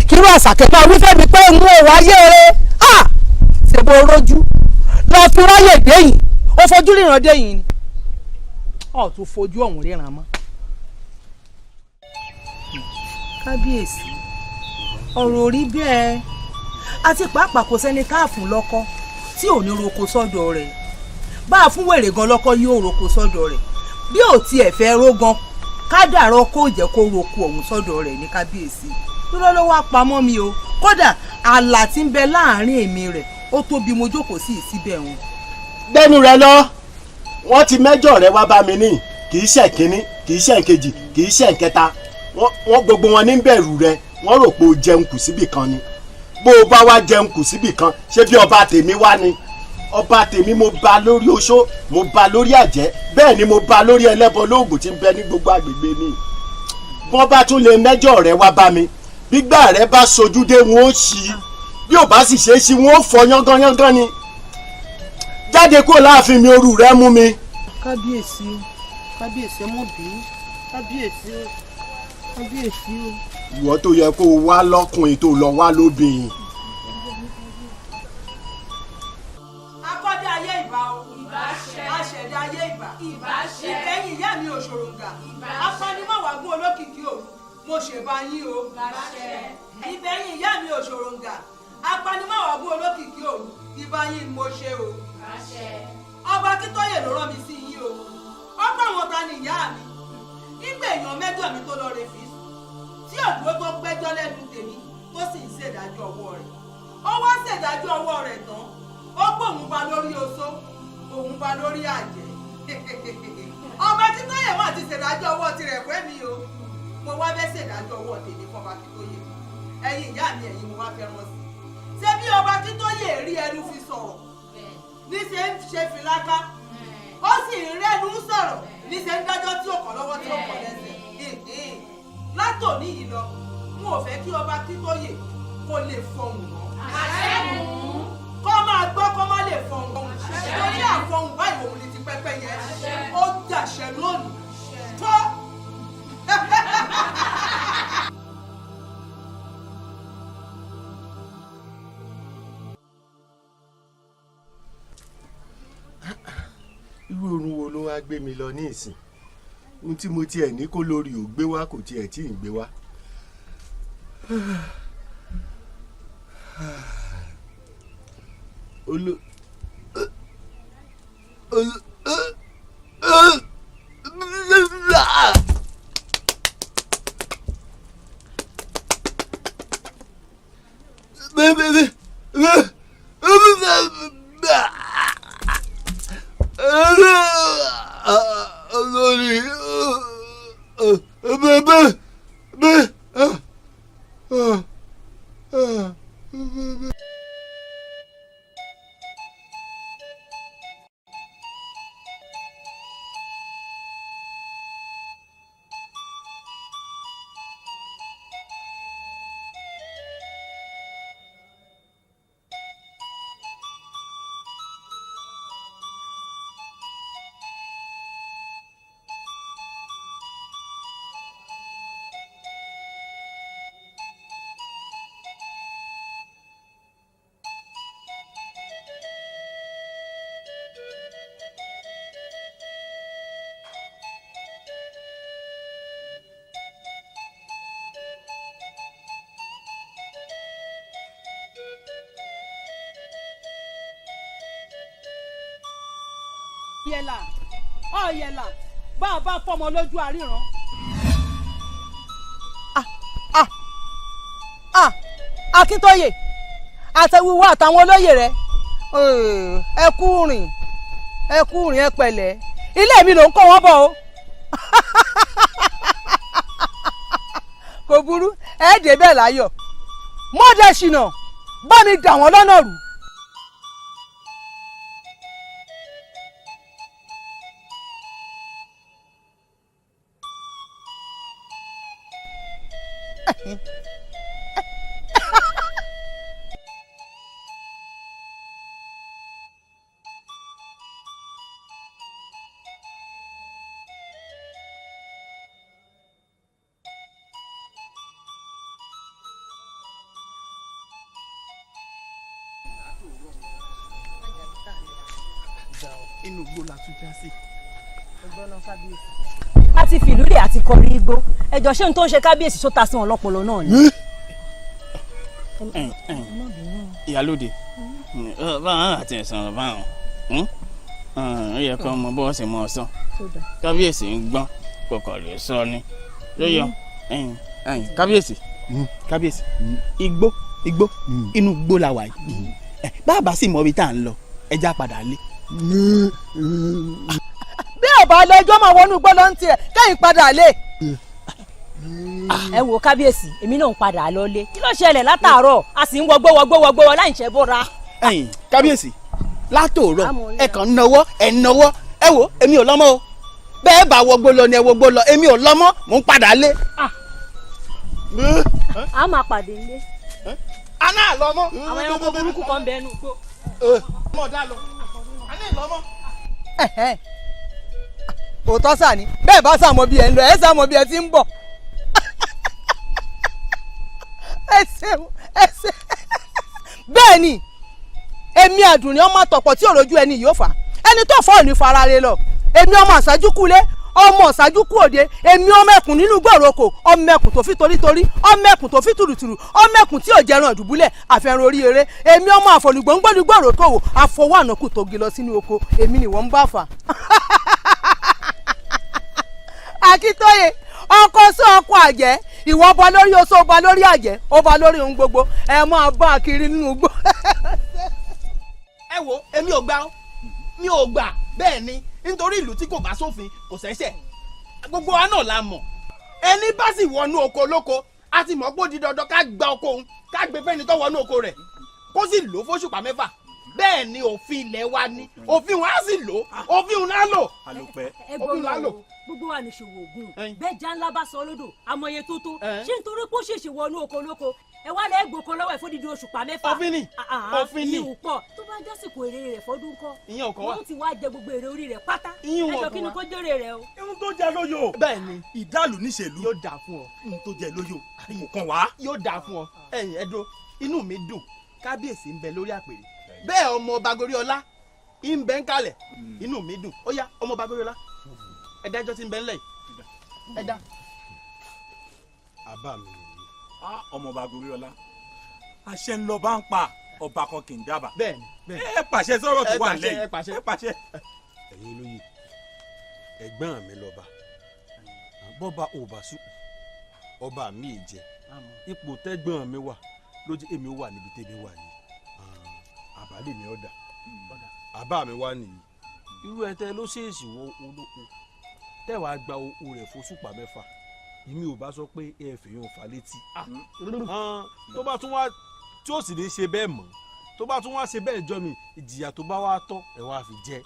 kí wọ́n àṣàkẹ́ máa wí fẹ́ mi pé ń wọ wáyé rẹ̀ ṣèbó rojú lọ fi ráyè déyìn ó fojú ríran déyìn ni ọ̀ tún fojú ọ̀hún ríran mọ́. kábíyèsí ọ̀rọ̀ orí bẹ́ẹ̀ àti pàápàá kò sẹ́ni káàfún lọ́kọ́ tí ò ní roko sọ́dọ̀ rẹ̀ bá a fún wèrè gan lọ́kọ́ yóò roko sọ́dọ̀ rẹ̀ bí ò tiẹ̀ fẹ́ rógan kádàrọ́ kó jẹ́ kó roko ọ̀hún sọ́dọ̀ rẹ̀ ní kábíyèsí dúró ló wá pamọ́ mi o kódà ààlà tí ń bẹ láàrin èmi rẹ̀ ó tó bí mo jókòó sí ìsíbẹ̀ wọn. gbẹ́nu rẹ lọ wọ́n ti mẹ́jọ rẹ wá bá mi ní kì í ṣe kínní kì í ṣe kejì kì í ṣe kẹta wọ́n gbogbo wọn ní bẹ̀rù rẹ wọ́n rò pé o jẹun kù síbì kan ni bó o bá wá jẹun kù síbì kan ṣé bí ọba tèmi wá ni ọba tèmi mo bá lórí oṣó mo bá lórí àjẹ́ bẹ́ẹ̀ ni mo bá lórí ẹlẹ́bọ lóògùn tí ń bẹ ní gbogbo àgbègbè mi bọ́n bá tún lè mẹ́jọ rẹ wá bá mi gbígbà rẹ bá sojú dé wọn ó ṣí bí ò bá sì ṣe é ṣí wọn ó fọ yángányángán ni jáde kúrò láàfin mi orú rẹ mú mi. kábíyèsí o kábíyèsí ọmọ bí kábíyèsí o kábíyèsí o. ìwọ tó yẹ kó o wá lọ́kùnrin tó lọ wá lóbìnrin. akọ́dé ayé ìbà o aṣẹ̀dá ayé ìbà ìkẹyìn ìyá mi òṣòròǹgà apanimọ̀wágún olókìkí òru mo ṣèbá yín o ìbẹ̀yìn ìyá mi òṣòròǹgà apanimọ̀wágún olókìkí òru ìbá yín mo ṣe o ọba Akíntóyè ló rán mi sí yín o ọgbà wọn ta ni ìyá mi nígbà èèyàn mẹ́jọ mi tó lọ rè fi tí òdúró tó gbẹ́jọ́ lẹ́nu tèmi tó sì ń ṣèdájọ́ ọwọ́ rẹ̀ ó wá ṣèdájọ́ ọwọ́ rẹ̀ tán ó pé òun ba lórí oṣó òun ba lórí àjẹ́ ọba Akíntóyè mà ti ṣèdájọ́ ọwọ́ tirẹ̀ pé mi o mo wá fẹ́ ṣèdájọ́ ọwọ́ tèmi fọba Akíntóyè ẹ̀yin ìyá mi ẹ̀yin mo wá fẹ́ rán sí ṣé bí ọba Akíntóyè rí ẹnu fi sọ̀rọ̀ níṣẹ́ ń ṣe fìlákà ó sì ń rẹ́nu sọ̀rọ̀ níṣẹ́ ń dájọ́ tí ó kàn lọ́wọ́ tí ó kàn lẹ́sẹ̀ látòní yìí lọ n ò fẹ́ kí ọba Akíntóyè kó lè fọhùn mọ́ kó máa gbọ́ kó má lè fọhùn torí àfọhùn báyìí òun ni ti pẹ́pẹ́ yẹn ó dàṣẹ lónìí tó irú oorun wo ló wá gbé mi lọ ní ìsìn ohun tí mo tiẹ̀ ní kó lórí ò gbé wá kò tiẹ̀ tí ì gbé wá. yẹlà ọ yẹlà bá a bá fọmọ lójú àríran. Akíntóyè àtẹwíwọ àtàwọn olóyè rẹ ẹ kú rìn ẹ pẹ̀lẹ́ ilé mi ló ń kó wọn bọ̀ o kò burú ẹ dé bẹ́ẹ̀ láyọ̀ mọ́dẹ̀ ṣìnà bá mi dà wọ́n lọ́nà rú. inú igbó la tún já sí. a ti fìlú lè àti kọrin igbó ẹjọ ṣé n tó ń ṣe kábíyèsí tó ta sí wọn lọ́pọlọ náà ni. ìyálóde báwọn àti ẹ̀sán báwọn ó yẹ kó mọ bó ṣe mọ ọsán kábíyèsí ń gbọ́n kọkọ lè sọ ni lóyọ kábíyèsí igbó inú igbó la wà yìí bàbá sì mọ ibi tá à ń lọ ẹja padà lé. bí ọba lẹjọ́ máa wọnú igbó lọ ń tiẹ̀ kẹ́yìn padà lé. ẹ wo kábíyèsí èmi náà ń padà lọ lé kí ló ṣẹlẹ̀ látàárọ̀ a sì ń wọgbó láì ṣe bóra. kábíyèsí látòórọ̀ ẹ kàn ń nawọ́ ẹ wo èmi ò lọ́mọ o bẹ́ẹ̀ bá wọgbó lọ ni ẹ wọgbó lọ èmi ò lọ́mọ mò ń padà lé. a máa pàdé ilé. a náà lọ́mọ. àwọn ẹranko burúkú kan bẹ́ẹ̀ nù. ọmọ ọ̀dà lọ a ní ìlọ́mọ. òótọ́ sà ni bẹ́ẹ̀ bá sàmọ́ bí ẹ ń lọ ẹ sàmọ́ bí ẹ ti ń bọ̀. ẹ ṣeun bẹ́ẹ̀ ni èmi àdùnní ọmọ àtọ̀pọ̀ tí òrojú ẹni yóò fà ẹni tó fọ́ òní farare lọ èmi ọmọ àṣáájú kulé ọmọ ọ̀ṣáájú kú òde èmi ọmọ ẹkùn nínú gbòòròkò ọmọ ẹkùn tó fi torítorí ọmọ ẹkùn tó fi tùrùtùrù ọmọ ẹkùn tí ò jẹran ìdùbúlẹ̀ àfẹrun orí eré èmi ọmọ àfọlùgbòǹgbòǹ gbòòròkò wò àfọwọ́ ànákù tó gé lọ sínú oko èmi ni wọ́n ń bá fà. Akíntóyè ọkọ sí ọkọ àjẹ́ ìwọ ọba lórí oṣó ọba lórí àjẹ́ ọba lórí ohun gbogbo ẹ máa bá a kiri nínú igbó. ẹ wo èmi ò gbà mi ò gbà bẹ́ẹ̀ ni nítorí ìlú tí kò bá sófin kò ṣẹ̀ṣẹ̀ gbogbo wa náà la mọ̀ ẹni bá sì wọnú oko lóko a ti mọ̀ pé ó di dandan ká gba oko òun ká gbé fẹ́ni tó wọnú oko rẹ̀ kó sì lò fóṣùpá mẹ́fà bẹ́ẹ̀ ni òfin ilẹ̀ wa ni òfin wọn á sì lò òfin wọn á lò òfin wọn á lò. gbogbo wa ní ṣòwò ògùn bẹ́ẹ̀ já ńlá bá sọ lódò amọye tó tó ṣé nítorí pé ó ṣèṣe wọnú oko lóko ẹ wá lẹ́ẹ̀ gbòkan lọ́wọ́ ẹ̀ fódìdí òṣùpá mẹ́fà. òfin ni ìyẹn ò pọ̀ tó bá jásìkò èrè rẹ̀ fọdún kọ́ ìyẹn ò kọ́ wa wọ́n ti wá jẹ gbogbo èrè orí rẹ̀ pátá ìyẹn ò kọ́ wa ẹjọ́ kí ni kó jèrè rẹ̀ o. ihun tó jẹ lóyò bẹ́ẹ̀ ni ìdálù níṣèlú yóò dà fún ọ ihun tó jẹ lóyò nǹkan wá. yóò dà fún ọ ẹ̀yin ẹdọ inú mi dùn kábíyèsí ń bẹ lórí àpèrè bẹ́ẹ̀ ọmọ ọba Goríọlá ìbẹ́ ń kalẹ̀ inú mi dùn ó yá ọmọ Babíọ́lá ẹ̀dájọ́ ti ń bẹ ńlẹ̀ yìí ẹ̀dá. àbá mi ọmọ Babíọ́lá àṣẹ ń lọ bá ń pa ọba kan kì í dábàá. bẹ́ẹ̀ni ẹ pàṣẹ sọ̀rọ̀ tó wà lẹ́yìn ẹ pàṣẹ. ẹ̀yin olóyè ẹ̀gbọ́n mi lọ́ba bọ́ba ò bá sùn ọba mi ì jẹ ipò tẹ́gbọ́n mi wà lójú èmi wà níbi tẹ́mi wà yìí àbálẹ̀ mi ọ̀dà àbá mi wà nìyí irú ẹ̀ tẹ́ ló ṣèèṣì wọ olóko tẹ́wàá gba owó rẹ̀ fóṣùpá 6 èmi ò bá sọ pé ẹ fèèyàn fà létí tó bá tún wá tí ó sì ní ṣe bẹ́ẹ̀ mọ́ tó bá tún wá ṣe bẹ́ẹ̀ jọ mi ìjìyà tó bá wá tọ́ ẹ wá fi jẹ.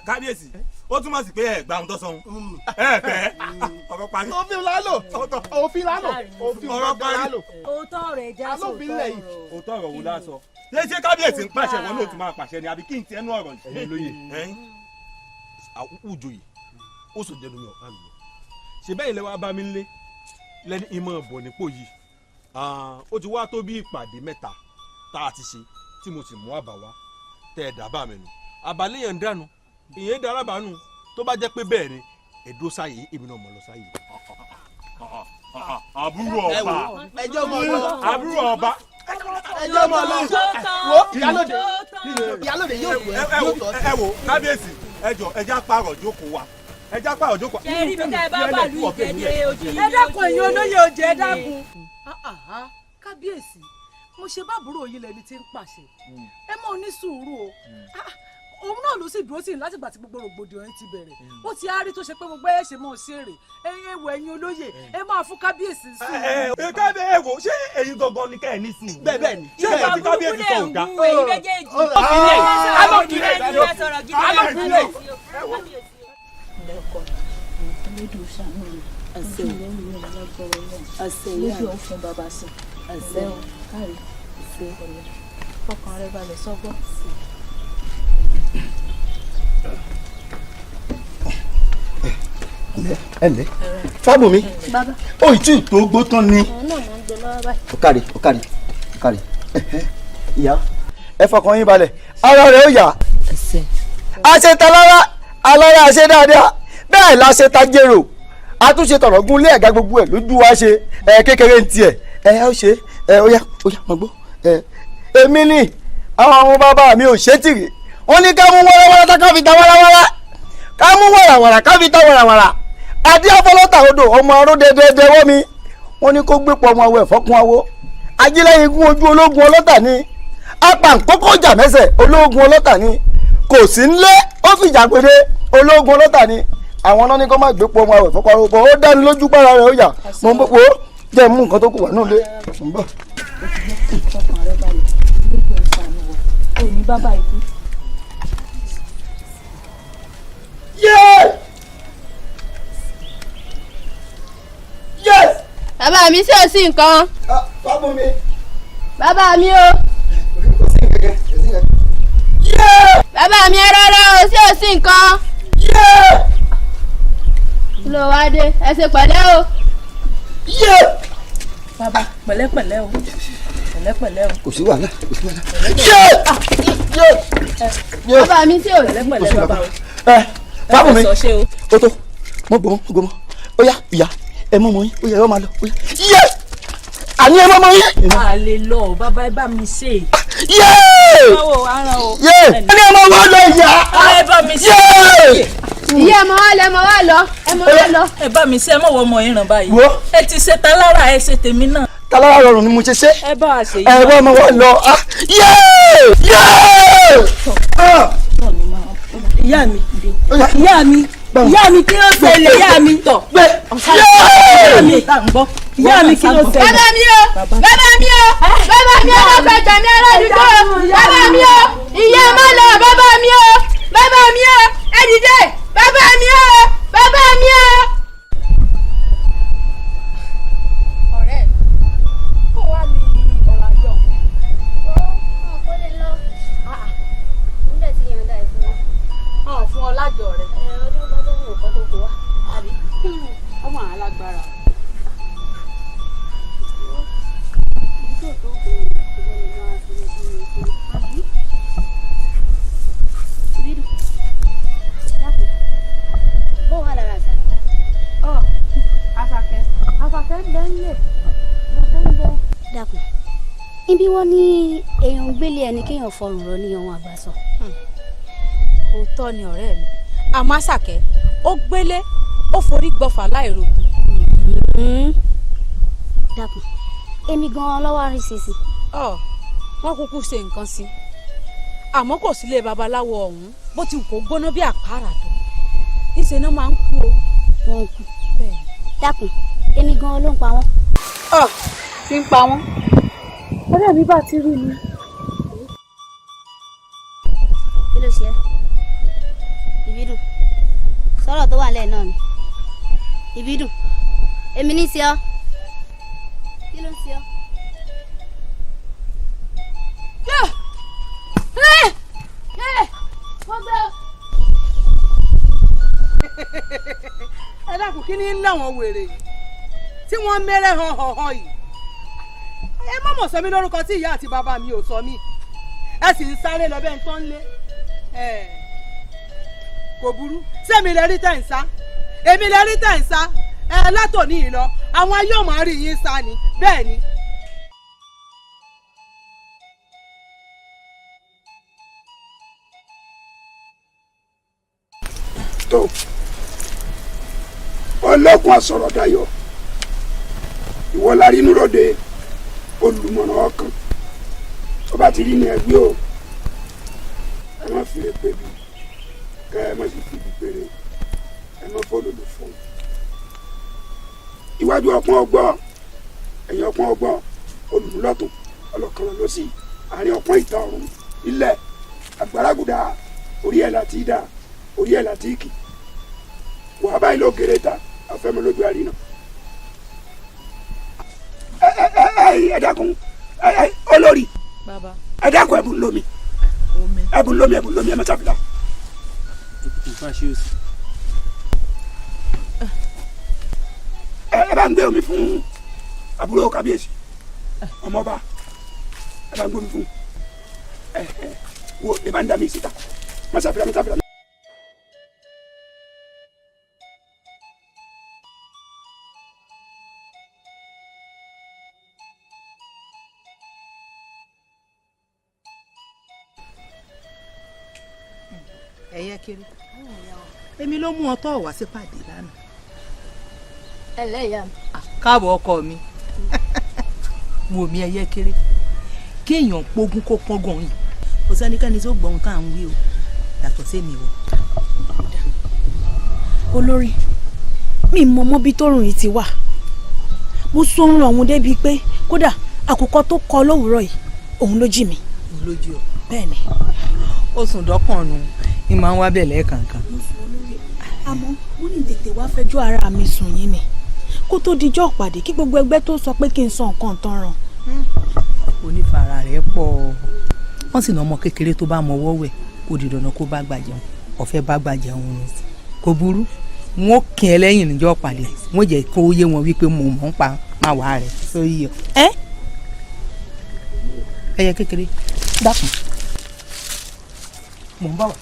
kábíyèsí ó túmọ̀ sí pé ẹ gbà ń tọ́ sọ́hun ẹ fẹ́ ọ̀rọ̀ parí. òfin lálò òfin lálò òfin ọ̀rọ̀ parí. òótọ́ rẹ̀ já sóòótọ́ ọ̀rọ̀. òótọ́ ọ̀rọ̀ wo lásọ. ṣé kábíyèsí ń pàṣẹ wọn ló tún máa pàṣẹ ni àbí kí n tiẹ̀ nú ọ̀rọ̀ yìí. ẹ̀yin lóye àkókò òjòyè ó sọ jẹnu mi ọ̀pá mi lọ ṣe bẹ́ẹ̀ ilẹ̀ wa bá mi lé lẹ́ni ìmọ̀ bọ̀ nípò yìí ó ti wá tó bí ìpàdé 3 tá a ti ṣe tí mo sì mú àbá wá tẹ́ ẹ̀ dábàá mi nù àbálẹ̀ yẹn ń dànù ìyẹn daraba nù tó bá jẹ́ pé bẹ́ẹ̀ ni ẹ̀dọ́ sáyé èmi náà mọ̀ lọ sáyé. àbúrò ọba ẹjọ́ mọ̀ lọ àbúrò ọba ẹjọ́ mọ̀ lọ wo ìyálòdè yóò tọ́ sí. ẹ wo kábíyèsí ẹjọ́ apárọ̀ jókòó wa ẹjọ́ apárọ̀ jókòó. ṣe rí mi ká ẹ bá bá lu ìgbẹ́dẹ́ ojú yìí. ẹ dákun ẹ̀yin olóyè òjò ẹ dákun. kábíyèsí mo ṣe báàbúrò yìí lẹni tí ń pàṣẹ ẹ mọ ní sùúrù o òun náà ló sì dúró sí ní látìgbà tí gbogbo rògbòdìyàn yìí ti bẹ̀rẹ̀ ó ti á rí tó ṣe pé gbogbo ẹ̀ ṣe mọ̀ ṣeré ẹ̀yin ẹ̀wọ̀ ẹ̀yin olóyè ẹ máa fún kábíyèsí sí i. kábíyèsí ẹ wò ṣé èyí gangan ni ká ẹ ní sùn. bẹ́ẹ̀ ni ṣé ẹ ti kábíyèsí sọ ọ̀gá. ẹ̀yin méjèèjì alọ́kìlẹ̀ alọ́kìlẹ̀. ọkàn rẹ balẹ̀ sọ́gbọ́n. ẹnlẹ Fábùnmi ó ìtú ìtógbó tán ni. ó kárí ìyá ẹ fọkàn yín balẹ̀ ara rẹ̀ ó yá. àṣetalára alára àṣẹ dáadáa bẹ́ẹ̀ la ṣe ta jèrò àtúnṣe tọ̀rọ̀gún lé ẹ̀gá gbogbo ẹ̀ lójú wa ṣe kékeré ń tiẹ̀ ó ṣe ó yá mọ̀ gbọ́ èmi ni àwọn bàbá mi ò ṣe tìrì wọ́n ní ká mú wọ́rọ́wọ́rọ́ tá ká fi ta wọ́rọ́wọ́rọ́ ká mú wàràwàrà ká fi ta wàràwàrà adé afọlọ́tà odò ọmọ aró dẹdẹdẹ wọ́ mi wọ́n ní kó gbé pọ̀ ọmọ awọ ẹ̀fọ́kun awo ajílẹ̀yìn gún ojú ológun ọlọ́tà ni apàǹkókò jà mẹ́sẹ̀ ológun ọlọ́tà ni kò sí nlé ó fìjà gbére ológun ọlọ́tà ni àwọn náà ní kó má gbé pọ̀ ọmọ awọ ẹ̀fọ́kun awo bọ̀ ó dáni lójú pàrọ̀ rẹ̀ ó yà mọ̀ ń bọ̀ wò ó jẹ́ mú nǹkan tó kù wà nílé mọ̀ ń bọ̀. òní bàbá ikú. Yes! Bàbá mi ṣé ò sí nǹkan. Fábùnmi. Bàbá mi o. Bàbá mi rárá o ṣé ò sí nǹkan. Kí ló wá dé? Ẹ ṣe pẹ̀lẹ́ o. bàbá pẹ̀lẹ́pẹ̀lẹ́ o pẹ̀lẹ́pẹ̀lẹ́ o. kò sí wàhálà kò sí wàhálà. bàbá mi tí ò pẹ̀lẹ́pẹ̀lẹ́ bàbá o. Fábùnmi o tó mọ gbọmọ ó yá ìyá ẹ mọ ọmọ yín ó yá ẹ máa lọ ó yá àní ẹ mọ ọmọ yín. a lè lọ bàbá ẹ bá mi ṣe. báwo ara o. ẹni ẹ mọ wá lọ ìyá. ẹ bá mi ṣe. ìyá ẹ mọ wá lọ ẹ mọ wá lọ ẹ mọ wá lọ. ẹ bá mi ṣe ẹ mọ wọ ọmọ ìràn báyìí. ẹ ti ṣe talára ẹ ṣe tèmi náà. talára rọrùn ni mo ṣe ṣe. ẹ bá a ṣe yìí. ẹ wọ́n ọmọ wa lọ. ìyá mi ìyá mi ìyá mi kí ló ṣẹlẹ̀ ìyá mi tọ̀ ìyá mi tá ń gbọ́ ìyá mi kí ló ṣẹlẹ̀. bàbá mi o bàbá mi o bàbá mi o lọ́kọ̀ ẹ̀jẹ̀ mi aládùúgbò bàbá mi o ìyá má lọ bàbá mi o bàbá mi o ẹ dìde bàbá mi o bàbá mi o. ọ̀rẹ́ kó wá ní ọ̀rọ̀ àjọ. kó lè lọ nígbà tí yàn dá ẹ fún wọn. fún ọ lájọ rẹ. ọdún lọ́dún ní òkọ́ tó kó wá àbí. ọmọ alágbára. Thank you. ibi wọn ní èèyàn gbélé ẹni kéèyàn fọrùn rọ ní ohun àgbà sọ. òótọ́ ni ọ̀rẹ́ mi àmọ́ Àṣàkẹ́ ó gbélé ó forí gbọ́fà láìrògùn. dákun èmi gan-an lọ́wọ́ àárín sísì. wọ́n kúkú ṣe nǹkan sí àmọ́ kò sílé babaláwo ọ̀hún bó ti kó gbóná bí àpárá tó níṣẹ́ náà máa ń kú o. wọ́n kú dákun èmi gan-an ló ń pa wọ́n. fi ń pa wọ́n ọ̀rẹ́ mi bá ti rí ni. kí ló ṣe é ìbídùn sọ̀rọ̀ tó wà lẹ́ẹ̀ náà ni ìbídùn èmi ní sí ọ kí ló ń sí ọ. ẹ dákun kí ni ń láwọn wèrè yìí tí wọ́n mẹ́rẹ̀ hàn hàn hàn yìí ẹ má mọ̀ sọ mí lórúkọ tí ìyá àti bàbá mi ò sọ mí ẹ sì ń sáré lọ bẹ́ẹ̀ ń tán lé kò burú sẹ́mi lè rí tẹ̀ ń sá èmi lè rí tẹ̀ ń sá látòní yìí lọ àwọn ayé ò máa rí yín sá ni bẹ́ẹ̀ ni. tó ọlọ́kùn àsọ̀rọ̀ dayọ̀ ìwọ la rí inú ròde olùmọ̀ràn ọkàn tó bá ti rí ní ẹgbẹ́ o ẹ má fi lè pè mí kẹ ẹ má sì fi ibi péré ẹ má fọlọ lò fún iwájú ọpọ́n ọgbọ́ ẹ̀yìn ọpọ́n ọgbọ́ olùmúlọ́tún ọlọ́kànlá lọ sí àárín ọpọ́n ìta ọ̀run ilẹ̀ àgbàràgùdà orí ẹ̀ láti dà orí ẹ̀ láti kì wà báyìí ló gèrè ta afẹ́mi lójú àríná. ẹ dákun olórí ẹ dákun ẹ̀bùn lómi ẹ má ṣàfihàn. ẹ bá ń gbé omi fún àbúrò kábíyèsí ọmọọba ẹ bá ń gbé omi fún wo ẹ bá ń dá mi síta má ṣàfihàn. ẹyẹ kiri èmi ló mú ọtọ wá sí pàdé lánàá. ẹlẹ́yà mi. káàbọ̀ ọkọ mi wò mí ẹyẹ kiri kéèyàn pógún kó pọ́ngàn yìí kò sẹ́nikẹ́ni tó gbọ́ ohun tá à ń wí o yàtọ̀ sẹ́mi o. olórí mi mọ mọ bí tọrùn yìí ti wà mo sọrun ọ̀hún débi pé kódà àkùkọ tó kọ lówùúrọ̀ yìí òun ló jí mi. òun ló jí ọ. bẹ́ẹ̀ ni. ó sùn dọ́kàn nù ní máa ń wá bẹ̀ lẹ́ẹ̀kankan. àmọ́ mo ní tètè wá fẹjọ́ ara mi sùn yín ni kó tó dijọ́ pàdé kí gbogbo ẹgbẹ́ tó sọ pé kí n sọ nǹkan tán ràn. onífàrà rẹ̀ pọ̀ wọ́n sì ní ọmọ kékeré tó bá mọwọ́ wẹ̀ kó di dandan kó bá gbà jẹun ọ̀fẹ́ bá gbà jẹun ni kò burú wọn ò kín ẹ lẹ́yìn níjọ́ pàdé wọn jẹ́ kó yé wọn wípé mo mọ̀ ń pa máa wà rẹ̀ sórí ọ. ẹyẹ kékeré dákun mò ń bá wà.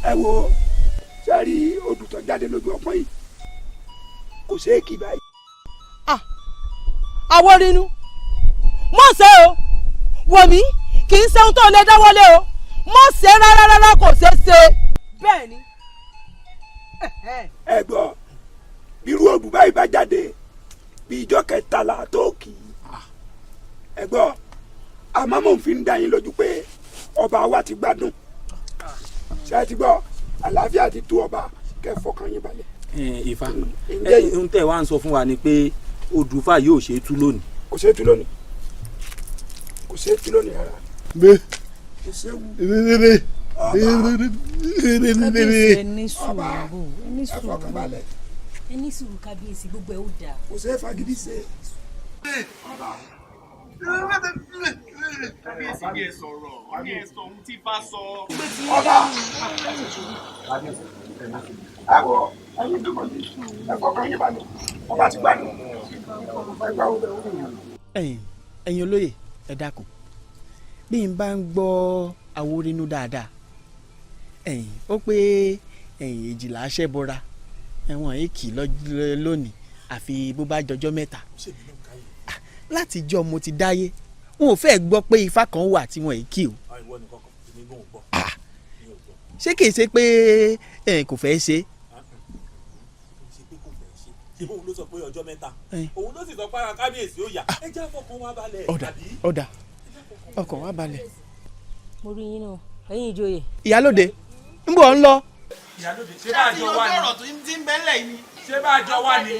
ẹ wo sẹ́rí odùtọ̀ jáde lójú ọpọ́n yìí kò ṣeé kí báyìí. àwọ̀ rinú mọ̀ ṣe o wò mí kì í ṣe ohun tó lè dáwọ́lé o mọ̀ ṣe rárá kò ṣeé ṣe. bẹ́ẹ̀ ni. ẹ gbọ́ irú odù báyìí bá jáde bí ijọ́ kẹtàlá tó kì í ẹ gbọ́ àmọ́ mò ń fi ń dá yín lójú pé ọba wa ti gbádùn ṣé ẹ ti gbọ́ àlàáfíà ti tó ọba kẹ́ fọkàn yín balẹ̀. Ifá ń tẹ̀ wá ń sọ fún wa ni pé odùfà yóò ṣe é tú lónìí. kò ṣe é tú lónìí kò ṣe é tú lónìí rárá. kò ṣe é wù. kábíyèsí ẹni sùúrù ẹni sùúrù kábíyèsí gbogbo ẹ ó dáa. kò ṣe é fagídí ṣe. kábíyèsí bí ẹ sọ̀rọ̀ bí ẹ sọ ohun tí Ifá sọ. ọba àwọ̀ ẹni dùkọ̀ ní ẹ̀kọ́ kan yín balẹ̀ ọba ti gbádùn ẹgbà ó. ẹ̀yin olóyè ẹ dákun bí n bá ń gbọ́ àwòrínú dáadáa ó pé èjìlá ṣẹ́bọra ẹ̀wọ̀n èkì lónìí àfi bó bá jọjọ́ mẹ́ta látijọ́ mo ti dáyé wọn ò fẹ́ gbọ́ pé ifá kan wà tí wọ́n èkì o ṣé kìí ṣe pé kò fẹ́ ṣe. ìbò òun ló sọ pé ọjọ́ mẹ́ta òun ló sì sọ pé ara kábíyèsí ó yá ẹ jẹ́ àfọkàn wa balẹ̀. ọ̀dà ọkàn wa balẹ̀. mo rí yín náà ẹ̀yin ìjòyè. ìyálóde ń bọ̀ ń lọ. ìyálóde ṣé bá a jọ wá ni ọ̀rọ̀ tó ti ń bẹ́lẹ̀ yìí ni. ṣé bá a jọ wá ni.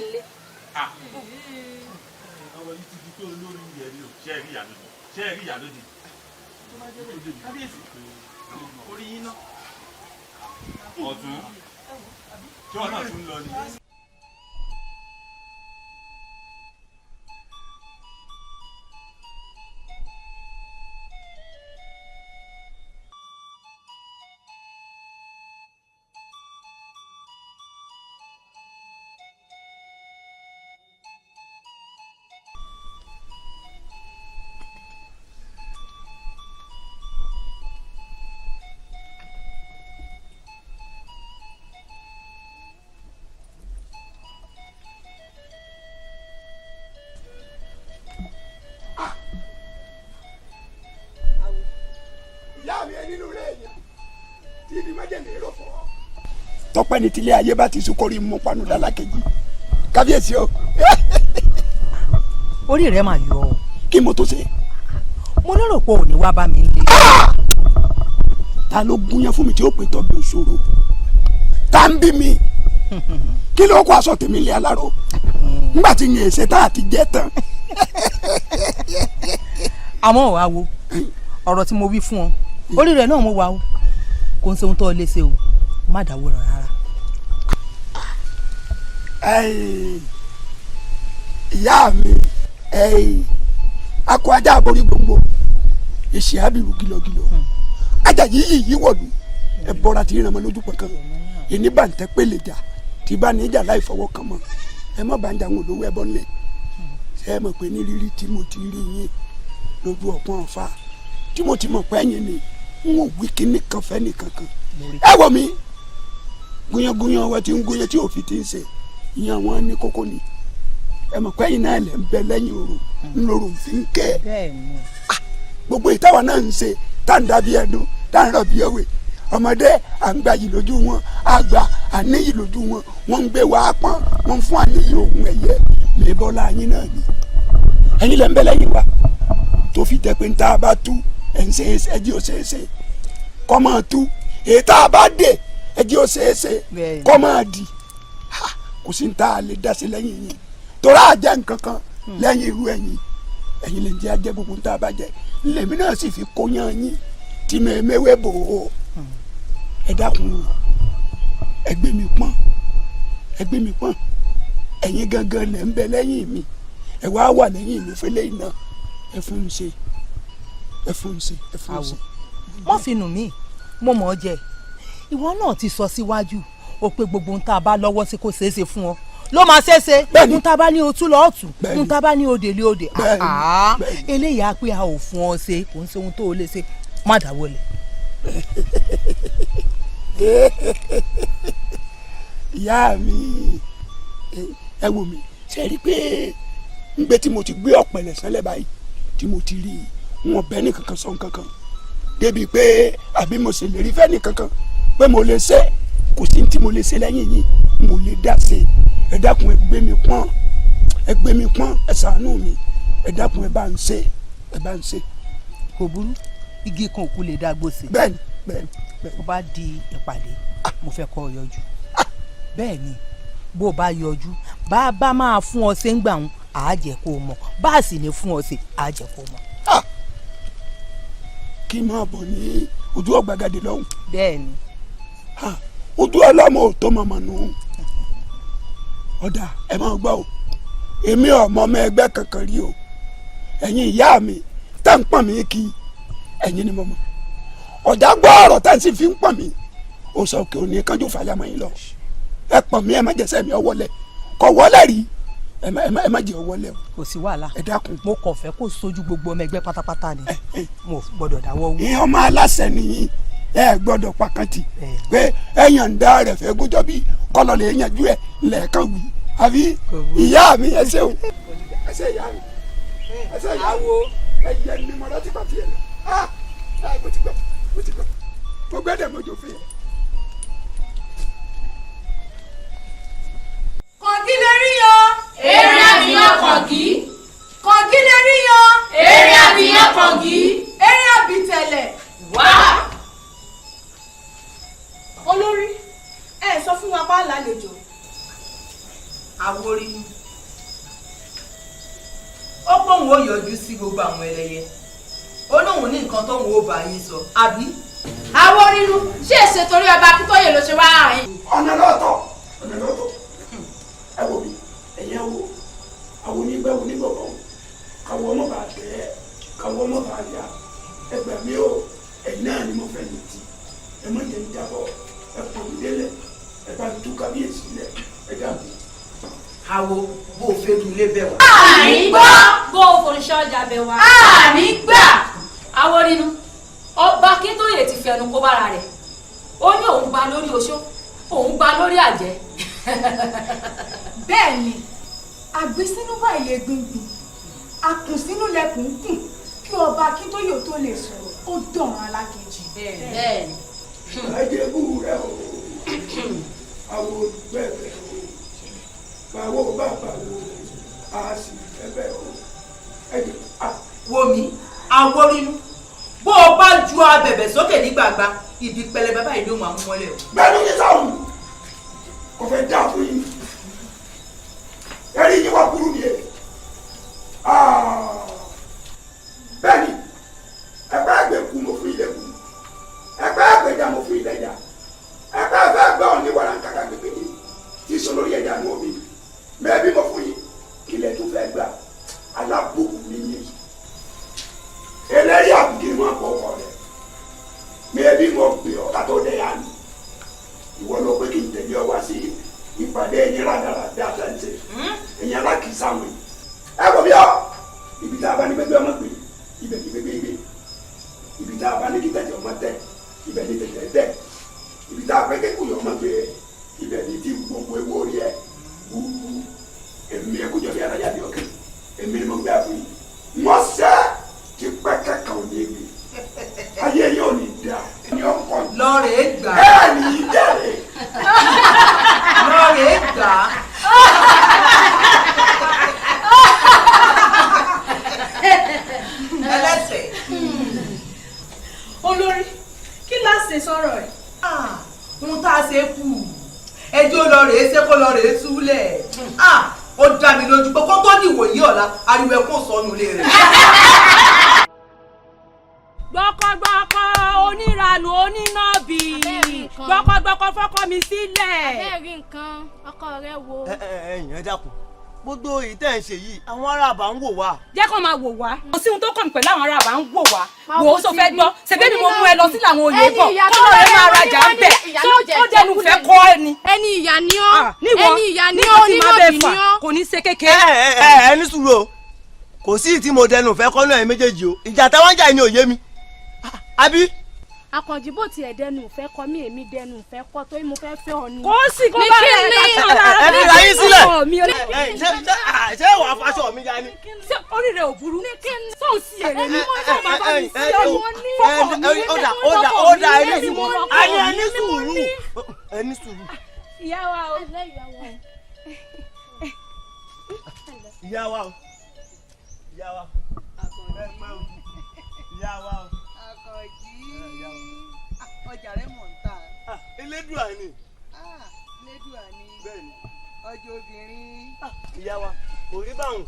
ọmọ yìí ti di pé olórí yẹn ni o ṣe é rí ìyálóde ṣe é rí ìyálóde. kábíyèsí orí yín náà. ọ̀tún tí wọn náà tún lọ ni. tọpẹ ní tilé ayé bá ti sukori mú panu dala kejì kábíyèsí o. orí rẹ máa yọ ọ. kí mo tó ṣe. mo lérò pé òní wá bá mi lé. ta ló gúnyán fún mi tí ó pè tọ́ bí ìṣòro tá ń bí mi kí ló kó aṣọ tèmi lé aláró nígbà tí yẹn ṣe tá a ti jẹ tán. àmọ́ wàá wo ọ̀rọ̀ tí mo wí fún ọ orí rẹ náà mo wà o kò ń ṣe ohun tó lè ṣe o má dáwọ́ rọ rárá. ìyá mi akọ ajá àborí gbòǹgbò èsì àbírù gílọgílọ ajá yìí yìí wọ̀lú ẹ bọ́ra tí ìrànmọ́ lójú pọ̀ kan ìní bá ń tẹ́ pélé jà tí bá ní ìjà láì fọwọ́ kan mọ́ ẹ má bá ń jà wọn olówó ẹbọ nílẹ̀ ṣe é mọ̀ pé ní rírí tí mo ti rí yín lójú ọ̀pọ̀n ọ̀fà tí mo ti mọ̀ pé ẹ̀yìn ni n ò wí kíní kan fẹ́ nìkan kan ẹ wọ mi gúnyangúnyan wa ti ń gúnyan tí òfin ti ń ṣe ìyẹn wọn ní kókó ni ẹ mọ̀ pé ẹ̀yin náà lẹ̀ ń bẹ lẹ́yìn òru ńlọrọ fi ń kẹ́ gbogbo ìtawà náà ń ṣe tá ń dàbí ẹdun tá ń rọ̀ bí ẹwẹ́ ọmọdé àgbà yìí lójú wọn àgbà àníyì lójú wọn wọn ń gbé wàá pọ́n wọn ń fún àníyì òun ẹ̀yẹ lébọ́lá yín náà ni ẹ̀yin lẹ̀ ń bẹ lẹ́yìn wa tó fi jẹ́ pé ń tá a bá tú ẹ̀ ń ṣe é ṣe ẹjí ò ṣe é ṣe kọ́ máa tú èyí tá a bá dé ẹjí ò ṣe é ṣe kọ́ máa di kò sí ń tá a lè dá sí lẹ́yìn yín torí àjẹ́ nǹkan kan lẹ́yìn irú ẹ̀yin ẹ̀yin lè jẹ́ ajẹ́ gbogbo ń tá a bá jẹ́ lèmi náà sì fi kóyán yín tí mẹ́wẹ́ bò ó ẹ dákun ẹgbẹ́ mi pọ́n ẹ̀yin gangan lẹ̀ ń bẹ lẹ́yìn mi ẹ wá wà lẹ́yìn mi fẹ́lẹ́ iná ẹ fún un ṣe. wọ́n fi nù mí mo mọ̀ ọ́ jẹ ìwọ náà ti sọ síwájú o pé gbogbo ohun tá a bá lọ́wọ́ sí kò ṣeé ṣe fún ọ ló máa ṣeéṣe ohun tá a bá ní o tú lọ́ọ́ tù ohun tá a bá ní o dè lé o dè eléyìí á pé a ò fún ọ ṣe kò ń ṣe ohun tó o lè ṣe má dáwọ́ lẹ̀. ìyá mi ẹ wò mí ṣe rí i pé ngbé tí mo ti gbé ọ̀pẹ̀lẹ̀ sẹ́lẹ̀ báyìí tí mo ti rí wọn bẹ́ẹ̀ ní kankan sọ kankan débi pé àbí mo sì lè rí fẹ́ ní kankan pé mo lè ṣe kò sí tí mo lè ṣe lẹ́yìn yìí mo lè dá ṣe ẹ dákun ẹ gbé mi pọ́n ẹ ṣàánú mi ẹ dákun ẹ bá ń ṣe. kò burú igi kan òkú lè dá gbòsè. bẹ́ẹ̀ni. bó bá di ìpàdé mo fẹ́ kọ́ ọ yọjú bẹ́ẹ̀ni bó o bá yọjú bá a bá máa fún ọ ṣe ń gbà ń àájẹ kó o mọ̀ bá a sì ní fún ọ ṣe àájẹ kó o mọ̀. kí n máa bọ̀ ní ojú ọ̀gbagadè lọ́hùn. bẹ́ẹ̀ni. ojú ọlọ́mọ ò tó mọ̀mọ́ nù. ọ̀dà ẹ máa gbọ́ o èmi ọmọ ẹgbẹ́ kankan rí o ẹ̀yin ìyá mi tá ń pọ̀n mí kí ẹ̀yin ni mo mọ̀ ọ̀dà gbọ́ ọ̀rọ̀ tá ń sì fi ń pọ̀n mí ó sọ òkè òní kánjú fàlẹ́ àmọ́ yín lọ ẹ pọ̀n mí ẹ má jẹ́sẹ̀ mi ọwọ́lẹ̀ kọ̀ wọ́lẹ̀ rí ẹ má jẹ́ ọwọ́lẹ̀ o. kò sí wàhálà ẹ dákun. mo kàn fẹ́ kó sojú gbogbo ọmọ ẹgbẹ́ pátápátá ni mo gbọ́dọ̀ dáwọ́ wú. ìyẹn ọmọ aláṣẹ nìyí ẹ gbọ́dọ̀ pàkàntì pé ẹ̀yàn ń dá rẹ̀ fẹ́ gúnjọ́ bí kọ́lọ́ lè yanjú ẹ̀ lẹ́ẹ̀kan wù àbí ìyá mi ẹ ṣeun ẹ ṣe ìyá mi ẹ ṣe ìyá mi ẹ yẹ ní mo láti pàtí ẹ lọ mo ti gbọ́ mo gbẹ́dẹ̀ mọ́jọ fún yẹn. kọ̀ǹgí lè rí yan. eré àbíyàn kọ̀ǹgí. kọ̀ǹgí lè rí yan. eré àbíyàn kọ̀ǹgí. eré àbítẹ̀lẹ̀. wá. olórí ẹ sọ fún wa pa lálejò. àwòrí ó pòun ó yọjú sí gbogbo àwọn ẹlẹ́yẹ ó lóun ní nǹkan tóun ó bá yín sọ àbí. àwọn rírú ṣé èsè torí ọba akíntóyè ló ṣe wá àárín. ọ̀nà lọ́tọ̀ ẹ wò mí ẹ̀yẹ wo àwọn onígbẹ́ onígbọ̀gbọ̀ káwọ́ ọmọ bá tẹ̀ káwọ́ ọmọ bá yá ẹgbẹ́ mi ò ẹ̀yìn náà ni mo fẹ́ lè ti ẹ mọ̀ jẹ́ ìjábọ̀ ẹ pọ̀ mí délẹ̀ ẹ bá tú kábíyèsí lẹ̀ ẹ dàbí. àwo bó o fẹ́ dúlé bẹ̀ wá. àní gbọ́. bó o foríṣẹ́ ọjà bẹ̀ wá. àní gbà. àwọn rínú ọba akíntóyè ti fẹnu kó bára rẹ̀ ó ní òun gba lórí oṣó òun gba lórí àjẹ́. bẹ́ẹ̀ ni àgbésínú báyìí lè gbìngbìn àkùnsínú lẹkùn kùn kí ọba akíntóyè tó lè sọ̀rọ̀ ó dọ̀rùn alákejì. bẹ́ẹ̀ ni. ajẹ́bù rẹ̀ o àwọn bẹ́ẹ̀ o báwo bàbá wo a sì fẹ́ o ẹ̀jẹ̀ a. wo mi àwọn rínú bó o bá ju abẹ̀bẹ̀ sókè ní gbàgbà ibi pẹlẹbẹ báyìí ló máa mú mọ́lẹ̀ o. bẹ́ẹ̀ ló ń yẹ sáwọn kò fẹ́ dá fún yín ẹ̀rí yín wá burú ni ẹ̀ bẹ́ẹ̀ ni ẹgbẹ́ àgbẹ̀ kú mo fún ilé kú ẹgbẹ́ àgbẹ̀dá mo fún ilé dá ẹgbẹ́ àgbẹ̀ gbọ́ ní wàrà kàkà gbẹgbẹ́ni tí sọ lórí ẹ̀dá ní omi mẹ́ẹ̀bí mo fún yín kílẹ̀ tó fẹ́ gbà alábòkù ní yín eléyìí àbùkí máa bọ̀ ọkọ rẹ̀ mẹ́ẹ̀bí mo gbé ọ̀ká tó dẹ̀ yá ni ìwọ ló pé kí n tẹ̀lé ọ wá sí ìpàdé ẹ̀yìn rádaràdà àtàǹtẹ̀ ẹ̀yìn alákìísà wọn ẹ kò bí ọ ibi tá a bá ní gbẹgbẹ ọmọ gbé ibẹ̀ ní gbẹgbẹ gbé ibi tá a bá ní kí tẹ̀tẹ̀ ọmọ tẹ̀ ibẹ̀ ní tẹ̀tẹ̀ tẹ̀ ibi tá a fẹ́ kékun yọ ọmọ gbé ibẹ̀ ní tí gbogbo ewu orí ẹ̀ wúwú èmi ẹ̀ kójọ bí aráyà bí ọkẹ́ èmi ni mo gbé àfún yìí wọ́n sẹ́ ti pẹ́ kẹ́kẹ́ òní èmi ayé yóò ní da ní ọkọ yìí. lọ́ọ̀rẹ́ gbà. ẹ ní í jẹ́rìí. lọ́ọ̀rẹ́ gbà. ẹlẹ́sẹ̀. olórí kí la ṣe sọ̀rọ̀ ẹ̀. ohun tá a ṣe kù ẹjọ́ lọ́ọ̀rẹ́ ṣé kó lọ́ọ̀rẹ́ túlẹ̀ ó dá mi lójú pé kó tó dìwòyí ọ̀la ariwo ẹkún sọnù lé rẹ̀. gbọ́kọ́gbọ́kọ́ oníranù onínàbì gbọ́kọ́gbọ́kọ́ fọ́kọ́ mi sílẹ̀. abẹ́rẹ́ nǹkan ọkọ rẹ wo. ẹ̀yin ẹ dákun gbogbo èyí tẹ́ ń ṣe yìí àwọn aráàbà ń wò wá. jẹ́ kó máa wò wá. kò sí ohun tó kàn mí pẹ̀lú àwọn aráàbà ń wò wá. wò ó sọ fẹ́ gbọ́ ṣebí mi mo mú ẹ lọ sí làwọn oyè bọ̀ kó lọ rẹ máa rajà ń bẹ̀ ó dẹnu fẹ́ kọ́ ẹni. ẹni ìyá ni ọ́ ẹni ìyá ni ọ́ onínàbì ni ọ́. kò ní ṣe kékeré. ẹ ní sùúrù o kò sí ìtí mo dẹnu fẹ́ kọ́ náà ẹ méjèèjì o ìjà táwọn jà ni òye mi àbí. Àkànjí bó tiẹ̀ dẹnu ìfẹ́ kọ mí èmi dẹnu ìfẹ́ kọ tó mo fẹ́ fẹ́ ọ ni. kò sí kó bá rẹ̀ ká sọ̀rọ̀ ẹ fi ra yín sílẹ̀. ṣé wàá faṣọ mi ya ni. ṣé orí rẹ̀ ò burú. sọ̀n sí èrè ni wọ́n fẹ́ bàbá mi sí ọmọ ní fọkàn mi. ó dà ẹni sùúrù ẹni sùúrù. ìyá wa o. ìyá wa o ìyá wa ìyá wa o. ọjà rẹ mọ̀ ń tà. elédùà ni. elédùà ni. bẹ́ẹ̀ni. ọjọ́ obìnrin. ìyá wa kò rí báwọn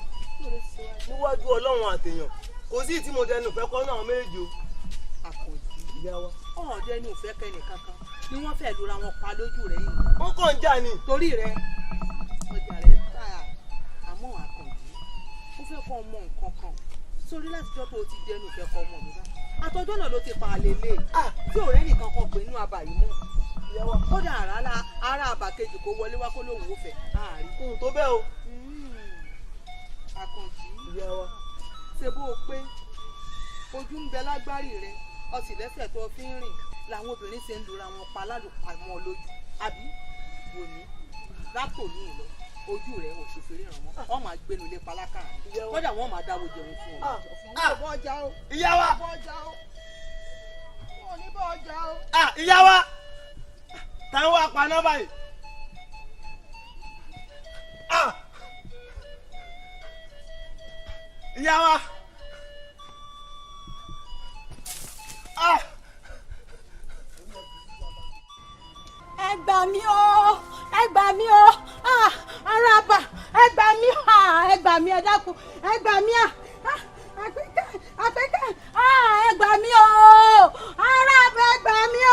níwájú ọlọ́run àtèèyàn kò sí tí mo dẹnu fẹ́ kọ́ náà méjì o. Àkànjí. ìyá wa. ọ̀hún dẹnu ìfẹ́ kẹ́ni kankan ni wọ́n fẹ́ lura wọn pa lójú rẹ̀ yìí. wọ́n kàn ń jà ni. torí rẹ ọjà rẹ tà àmọ́ Àkànjí ó fẹ́ kọ́ ọmọ nǹkan kan sórí láti jọ́ tó o ti dẹnu ìfẹ́ kọ́ ọmọ mi bá àtọjọ́ náà ló ti pa àlè lé tí ọ̀rẹ́ nìkan kan pè nínú abà yìí mọ́ kódà ara àbà kejì kó wọlé wá kó lóun ò fẹ́ àárín. ohun tó bẹ́ẹ̀ o. Àkànjí ṣe bó o pé ojú ń bẹ lágbárí rẹ o sì lẹ́sẹ̀ tó o fi ń rìn làwọn obìnrin ṣe ń lura wọn pa lálùpàmọ́ lójú àbí wò ní látò ní ìlọ ojú rẹ ò ṣòfèrè ràn mọ́ ọ máa gbénu lé palákà rẹ kódà wọn máa dáwọ́ jẹun fún ọ. ìyá wa Ah, ìyá wa táwọn wà paná báyìí. ìyá wa. ẹ gbà mí o, ẹ gbà mí o, Araba, ẹ gbà mí, ẹ gbà mí, ẹ dákun, ẹ gbà mí, Àpèkẹ́, Àpèkẹ́, ẹ gbà mí o, Araba, ẹ gbà mí o,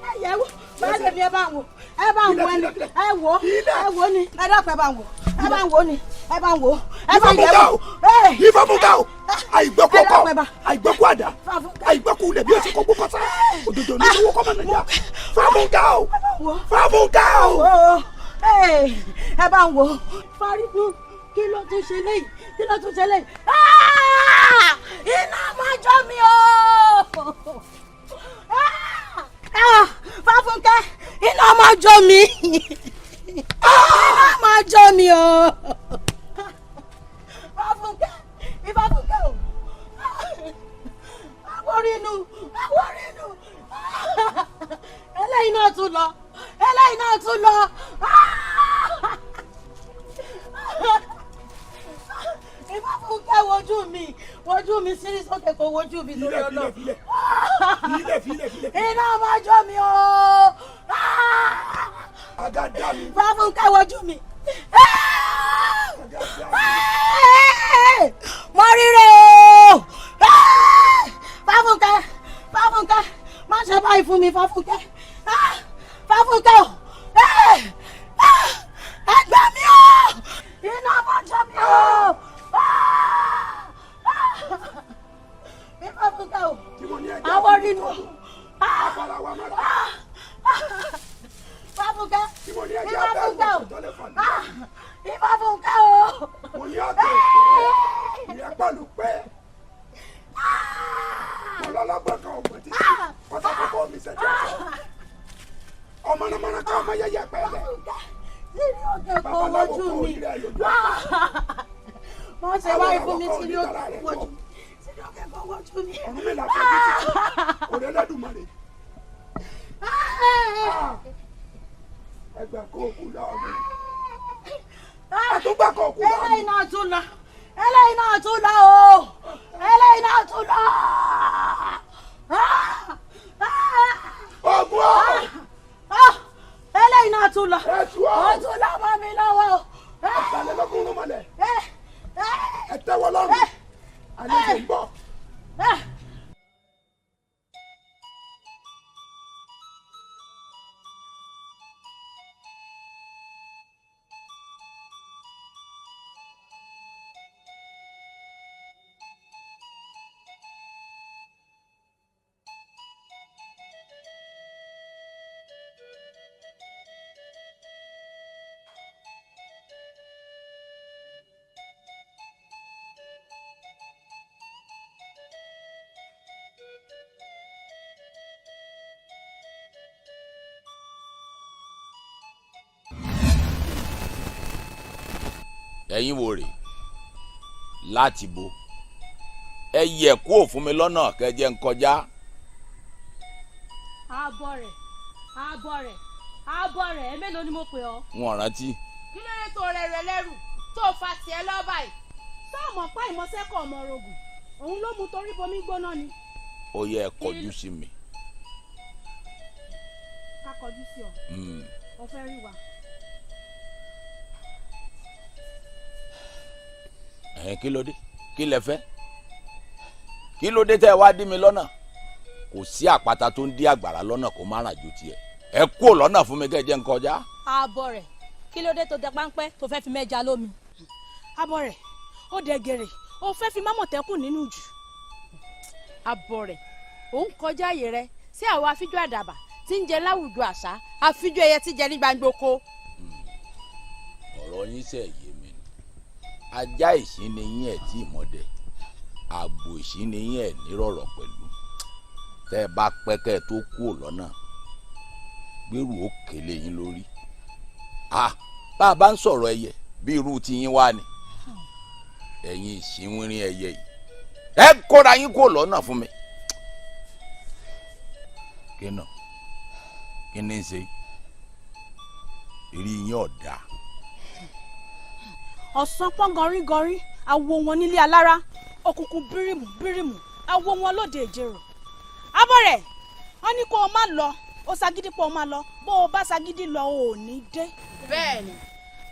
ẹ yẹ̀wò, báyìí mi ẹ bá wò, ẹ bá wò ẹni, ẹ wò ni, ẹ dákun ẹ bá wò, ẹ bá wò ni, ẹ bá wò, ẹ bá yẹ̀wò. Ìfọ̀mùgà o, àìgbọ́kú ọkọ, àìgbọ́kú àdá, àìgbọ́kú ilẹ̀ bí o ti kọ́ gbó kọ́sá, òdòdó ní owó kọ́ mọ̀ nàìjíríà. Fọ̀mùgà o, Fọ̀mùgà o. Ẹ bá wò, Fárídù, kí ló tún ṣe léyìí? Kí ló tún ṣe léyìí? Iná máa jó mi o. Fáfúnkẹ́, iná máa jó mi. Iná máa jó mi o. Fáfúnkẹ́, Ìfáfúnkẹ́ o. Àwòrínú, àwòrínú. Eléyìí náà tún lọ. Eléyìí náà tún lọ. Ìfáfúnkẹ́ wojú mi sírí sókè kó wojú mi lórí ọ̀nà. Iná máa jó mi o. Ìfáfúnkẹ́ wojú mi. Mo ríre o. Fáfúnkẹ́, Fáfúnkẹ́, má ṣe báyìí fún mi, Fáfúnkẹ́. Fáfúnkẹ́ o. Ẹ gbà mí o. Iná máa jó mi o. Fáfúnkẹ́ o. Àwọn nínú. Fáfúnkẹ́, Ìfáfúnkẹ́ o. Ìfáfúnkẹ́ o. Mo ní ọ̀tẹ̀ ìyẹn pẹ̀lú pé mo lọ́lọ́gbọ́n kan ọ̀gbọ́n títí pátákó mi ṣẹ̀ṣẹ̀ sọ. Ọmọ náà mọ̀nà ká ọmọ yẹyẹ pẹ̀lẹ́. Babaláwo kò rí rẹ̀ lójú ọ̀pá. Wọ́n ṣe wáyé fún mi tí ní òkè kò wọ́jú mi. Tí ní òkè kò wọ́jú mi. Ọ̀run mi là fẹ́ bí ti òde lẹ́dùnmọ̀rẹ́. Ẹgbẹ́ kó kú lọ́wọ́ mi. Àtúgbà kó kú lọ́wọ́ mi. Eléyìí náà tún lọ. Eléyìí náà tún lọ o. Eléyìí náà tún lọ. Ọ̀gbọ́n o. Eléyìí náà tún lọ. Ó tún lọ mọ́ mi lọ́wọ́ o. Ìdánilọ́gún ló mọ̀lẹ́. Ẹ tẹ́wọ́ lọ́rùn. Àlejò ń bọ̀. ẹ̀yin wo rè láti bo ẹ yẹ kó fún mi lọ́nà kẹjẹ ń kọjá. ààbọ̀ rẹ̀ ààbọ̀ rẹ̀ ààbọ̀ rẹ̀ ẹ mélòó ni mo pè ọ́. wọn rántí. kí ló dé tó rẹ̀ rẹ̀ lẹ́rù tó fa tiẹ̀ lọ́ báyìí. sáàmù pa ìmọ̀sẹ́kọ̀ ọmọ rogùn òun ló mú torí bomi gbóná ni. ó yẹ ẹ kọjú sí mi. ká kọjú sí ọ. ọ fẹ́ rí wa. kí ló dé kí lẹ fẹ́ kí ló dé tẹ́ ẹ wá dí mi lọ́nà kò sí àpáta tó ń dí àgbàrá lọ́nà kó má ràn ju tiẹ̀ ẹ kú lọ́nà fún mi kẹ́ ẹ jẹ́ ń kọjá. ààbọ̀ rẹ̀ kí ló dé tó dẹ páńpẹ́ tó fẹ́ fi mẹ́ja lómi. ààbọ̀ rẹ̀ ó dẹ gèrè ó fẹ́ fi mámọ̀tẹ́kùn nínú jù. ààbọ̀ rẹ̀ òun kọjá àyè rẹ̀ sí àwọn afíjú àdàbà tí ń jẹ láwùjọ àṣà afíjú ẹyẹ tí jẹ ní gbangboko. ọ̀rọ̀ yín sẹ̀ yé mi ni ajá ìsín ni yín ẹ̀ tí ì mọ̀dẹ̀ àgbò ìṣíníyìn ẹ̀ nírọ̀rọ̀ pẹ̀lú tẹ́ ẹ bá pẹ́kẹ́ tó kú lọ́nà gbèrú ó kélé yín lórí bá a bá ń sọ̀rọ̀ ẹyẹ bí irú ti yín wá ni ẹ̀yin ìṣínwírín ẹyẹ yìí ẹ kóra yín kó lọ́nà fún mi kí ni ń ṣe eré yín ọ̀dà. ọ̀sán pọ́n gọrígọrí awo wọn nílé alára òkùnkùn bírímù bírímù awo wọn lóde ìjẹrò abọ́rẹ̀ wọn ní kó o má lọ ó ṣagídí pé o má lọ bó o bá ṣagídí lọ o ò ní dé. bẹ́ẹ̀ni.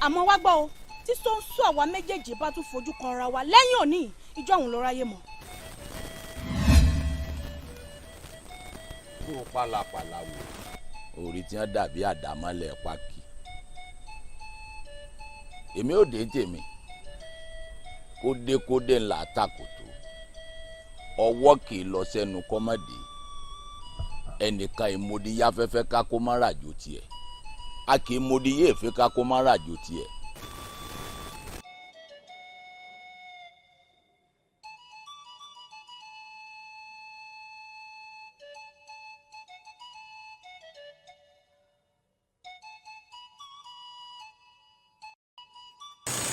àmọ́ wá gbọ́ o tí sọ́nsọ́ àwa méjèèjì bá tún fojú kanra wa lẹ́yìn òní ìjọ òun ló ráyè mọ́. kó o pàlàpàlà wò orí tí wọ́n dàbí àdámọ́lẹ̀ pákí èmi ò dé tèmi kódékódé ńlá takòtò ọwọ́ kì í lọ sẹ́nu kọ́mọ́dé ẹnìkan ìmọ̀díyá fẹ́fẹ́ ká kó má ràjò tiẹ̀ a kì í mọ̀díyé èfé ká kó má ràjò tiẹ̀.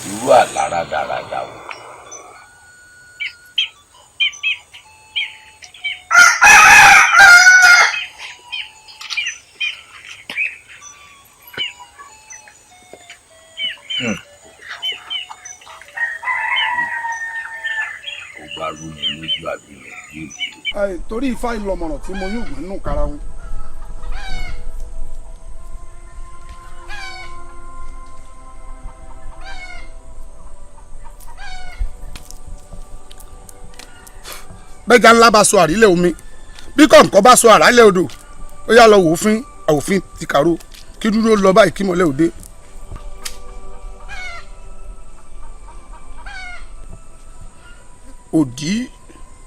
irú àlára dáradá wò. ó bá rú mi lójú àbílẹ̀ yìí. torí ifá ìlọmọràn tí mo yóò gbé nù karahun. bẹ́jà ńlá bá sọ àrílẹ̀ omi bí kọ̀ǹkọ̀ bá sọ àrálẹ̀ odò ó yá lọ wòófin àwòfin ti kàró kí dúró lọ báyìí kí mọ̀lẹ́ òde.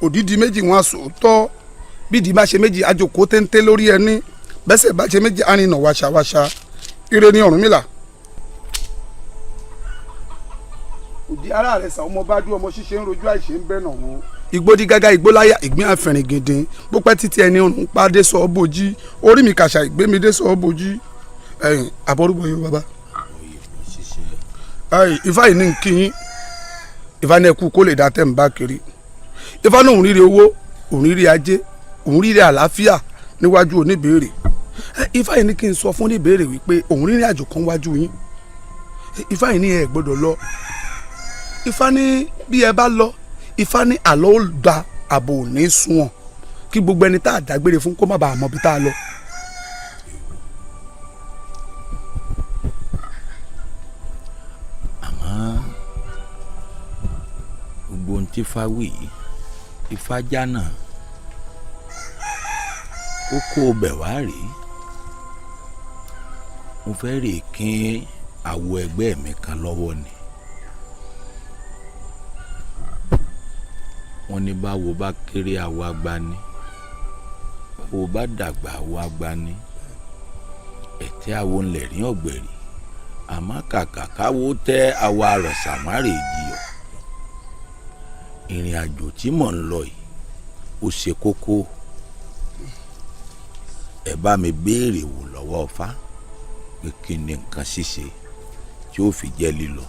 òdì di méjì wọn sòótọ́ bí ìdí bá ṣe méjì àjòkó téńté lórí ẹni bẹ́sẹ̀ bá ṣe méjì àrìnà wàṣàwàṣà ire ní Ọ̀rúnmìlà. òdì ara rẹ̀ sàn ọmọ bá dún ọmọ ṣíṣe ń rojú àìṣe ń bẹ́ẹ̀ nà wò. igbódí gágá igbóláyà ìgbín àfẹ̀rìn gèdè bó pẹ́ títí ẹni òrùn pa dé sọ ọ́ bòjí orí mi kàṣà ìgbémi dé sọ ọ́ bòjí ẹ̀yìn àbọ̀rúbọ̀ yóò bàbá. ifá yìí ní kíyín ifá ní ẹkú kó lè dá tẹ̀ ń bá kiri ifá náà òun ríre owó òun ríre ajé òun ríre àlàáfíà níwájú oníbèrè ifá yìí ní kí n sọ fún oníbèrè wípé òun ríre àjò kan wájú yín ifá yìí ní ẹ gbọ́dọ̀ lọ ifá ní bí ẹ bá lọ ifá ní àlọ́ ó da àbò ní sunwọ̀n kí gbogbo ẹni tá a dágbére fún kó má bàa mọ bí tá a lọ. àmọ́ gbogbo ohun tí ifá wí ifá jánà ó kó o bẹ̀ wá rèé mo fẹ́ rè kín àwo ẹgbẹ́ mi kan lọ́wọ́ ni. wọ́n ní báwo bá kéré àwọ̀ agbani báwo bá dàgbà àwọ̀ agbani ẹ̀tẹ́ àwọ̀ ńlẹ̀ rí ọ̀gbẹ̀rì àmọ́ kàkà káwo tẹ́ àwọ̀ àrọ̀sàmárè jiyọ̀ ìrìn àjò tí mò ń lọ yìí ó ṣe kókó ẹ bá mi béèrè wò lọ́wọ́ Ọ̀fà pé kí ni nǹkan ṣíṣe tí ó fi jẹ́ lílọ.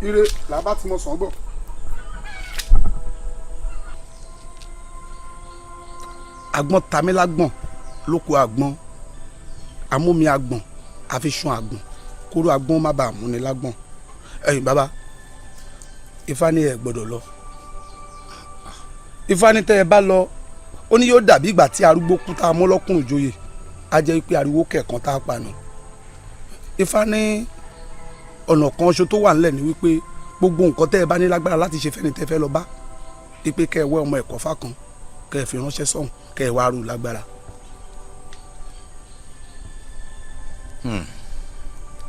ire làbá tí mo sàn bọ̀. àgbọn tamilágbọ̀n lóko àgbọn amómi àgbọn àfiṣun àgbọn kóró àgbọn má bàa múni lágbọ̀n ẹ̀yin bàbá ifá ní ẹ gbọ́dọ̀ lọ ifá ní tẹ́ ẹ bá lọ ó ní yóò dàbí ìgbà tí arúgbó kú tá a mú lọ́kùnrin joyè á jẹ́ pé ariwo kẹ̀kan tá a pa nù ifá ní ọ̀nà kan ṣo tó wà nílẹ̀ ni wípé gbogbo nǹkan tẹ́ ẹ bá ní lágbára láti ṣe fẹ́ni tẹ́ fẹ́ lọ bá pé kẹ́ ẹ wẹ́ ọmọ ẹ̀kọ́ fà kan kẹ́ ẹ fi ránṣẹ́ sọ́hùn kẹ́ ẹ wá rú lágbára.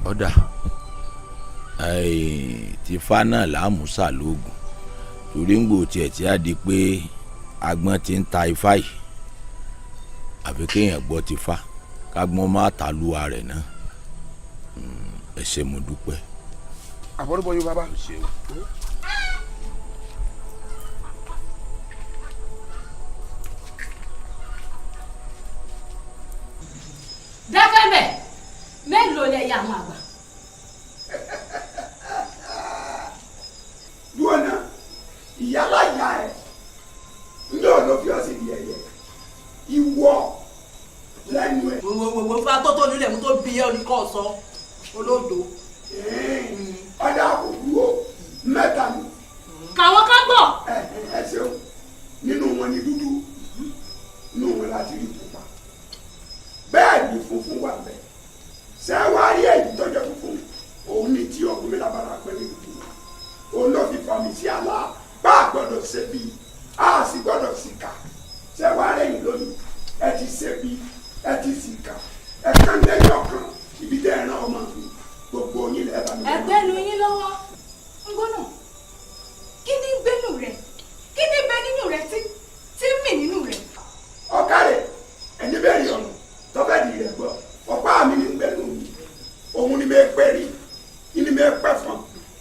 ọ̀dà tìfá náà láàmúsà lóògùn torí ń gbò tiẹ̀ tí a di pé agbọ́n ti ń ta ifá yìí àfi kéèyàn gbọ́ tìfá kágbọ́n má ta lúwa rẹ̀ náà ẹ ṣé mo dúpẹ́. àbọ̀rúbọ̀ yóò bàbá. dákẹ́mẹ̀ mélòó lẹ yà àwọn àgbà. dúọ̀nà ìyálà ìyá ẹ̀ ń lọ lọ fi ọ̀sẹ̀ di ẹ̀yẹ ìwọ lẹ́nu ẹ̀. wo fún atótó nílẹ̀ mú tó bí ẹ oníkọ́ sọ olódo. ọ̀dà àkókò mẹ́ta ni. kàwọn ká gbọ́. ẹ ṣeun nínú wọn ni dúdú nínú wọn láti rí pupa bẹ́ẹ̀ ni funfun wà bẹ́ẹ̀ ṣé wàá rí èyí tọ́jọ́ funfun òun ni tí ọkùnrin mi lábára pẹ̀lú ìlú òun ló fi fọmi sí àlá bá a gbọ́dọ̀ ṣe bí a sì gbọ́dọ̀ sì kà ṣé wàá rí èyí lónìí ẹ ti ṣe bí ẹ ti sì kà ẹ kàn lẹ́yìn ọ̀kan ibi tẹ́ ẹ rán ọmọ mi gbogbo yín lẹ́ẹ̀ bá mi. ẹgbẹ́ lu yín lọ́wọ́ ń gbóná kí ni gbénu rẹ̀ kí ni bẹ nínú rẹ̀ tí mì nínú rẹ̀. ọ̀kàrẹ̀ ẹni bẹ́ẹ̀ rí ọ̀nà tọ́fẹ́ di rẹ̀ gbọ́ ọ̀pá mi ní gbẹ́nu mi òun ni bẹ́ẹ̀ pẹ́ rí ìní bẹ́ẹ̀ pẹ́ fún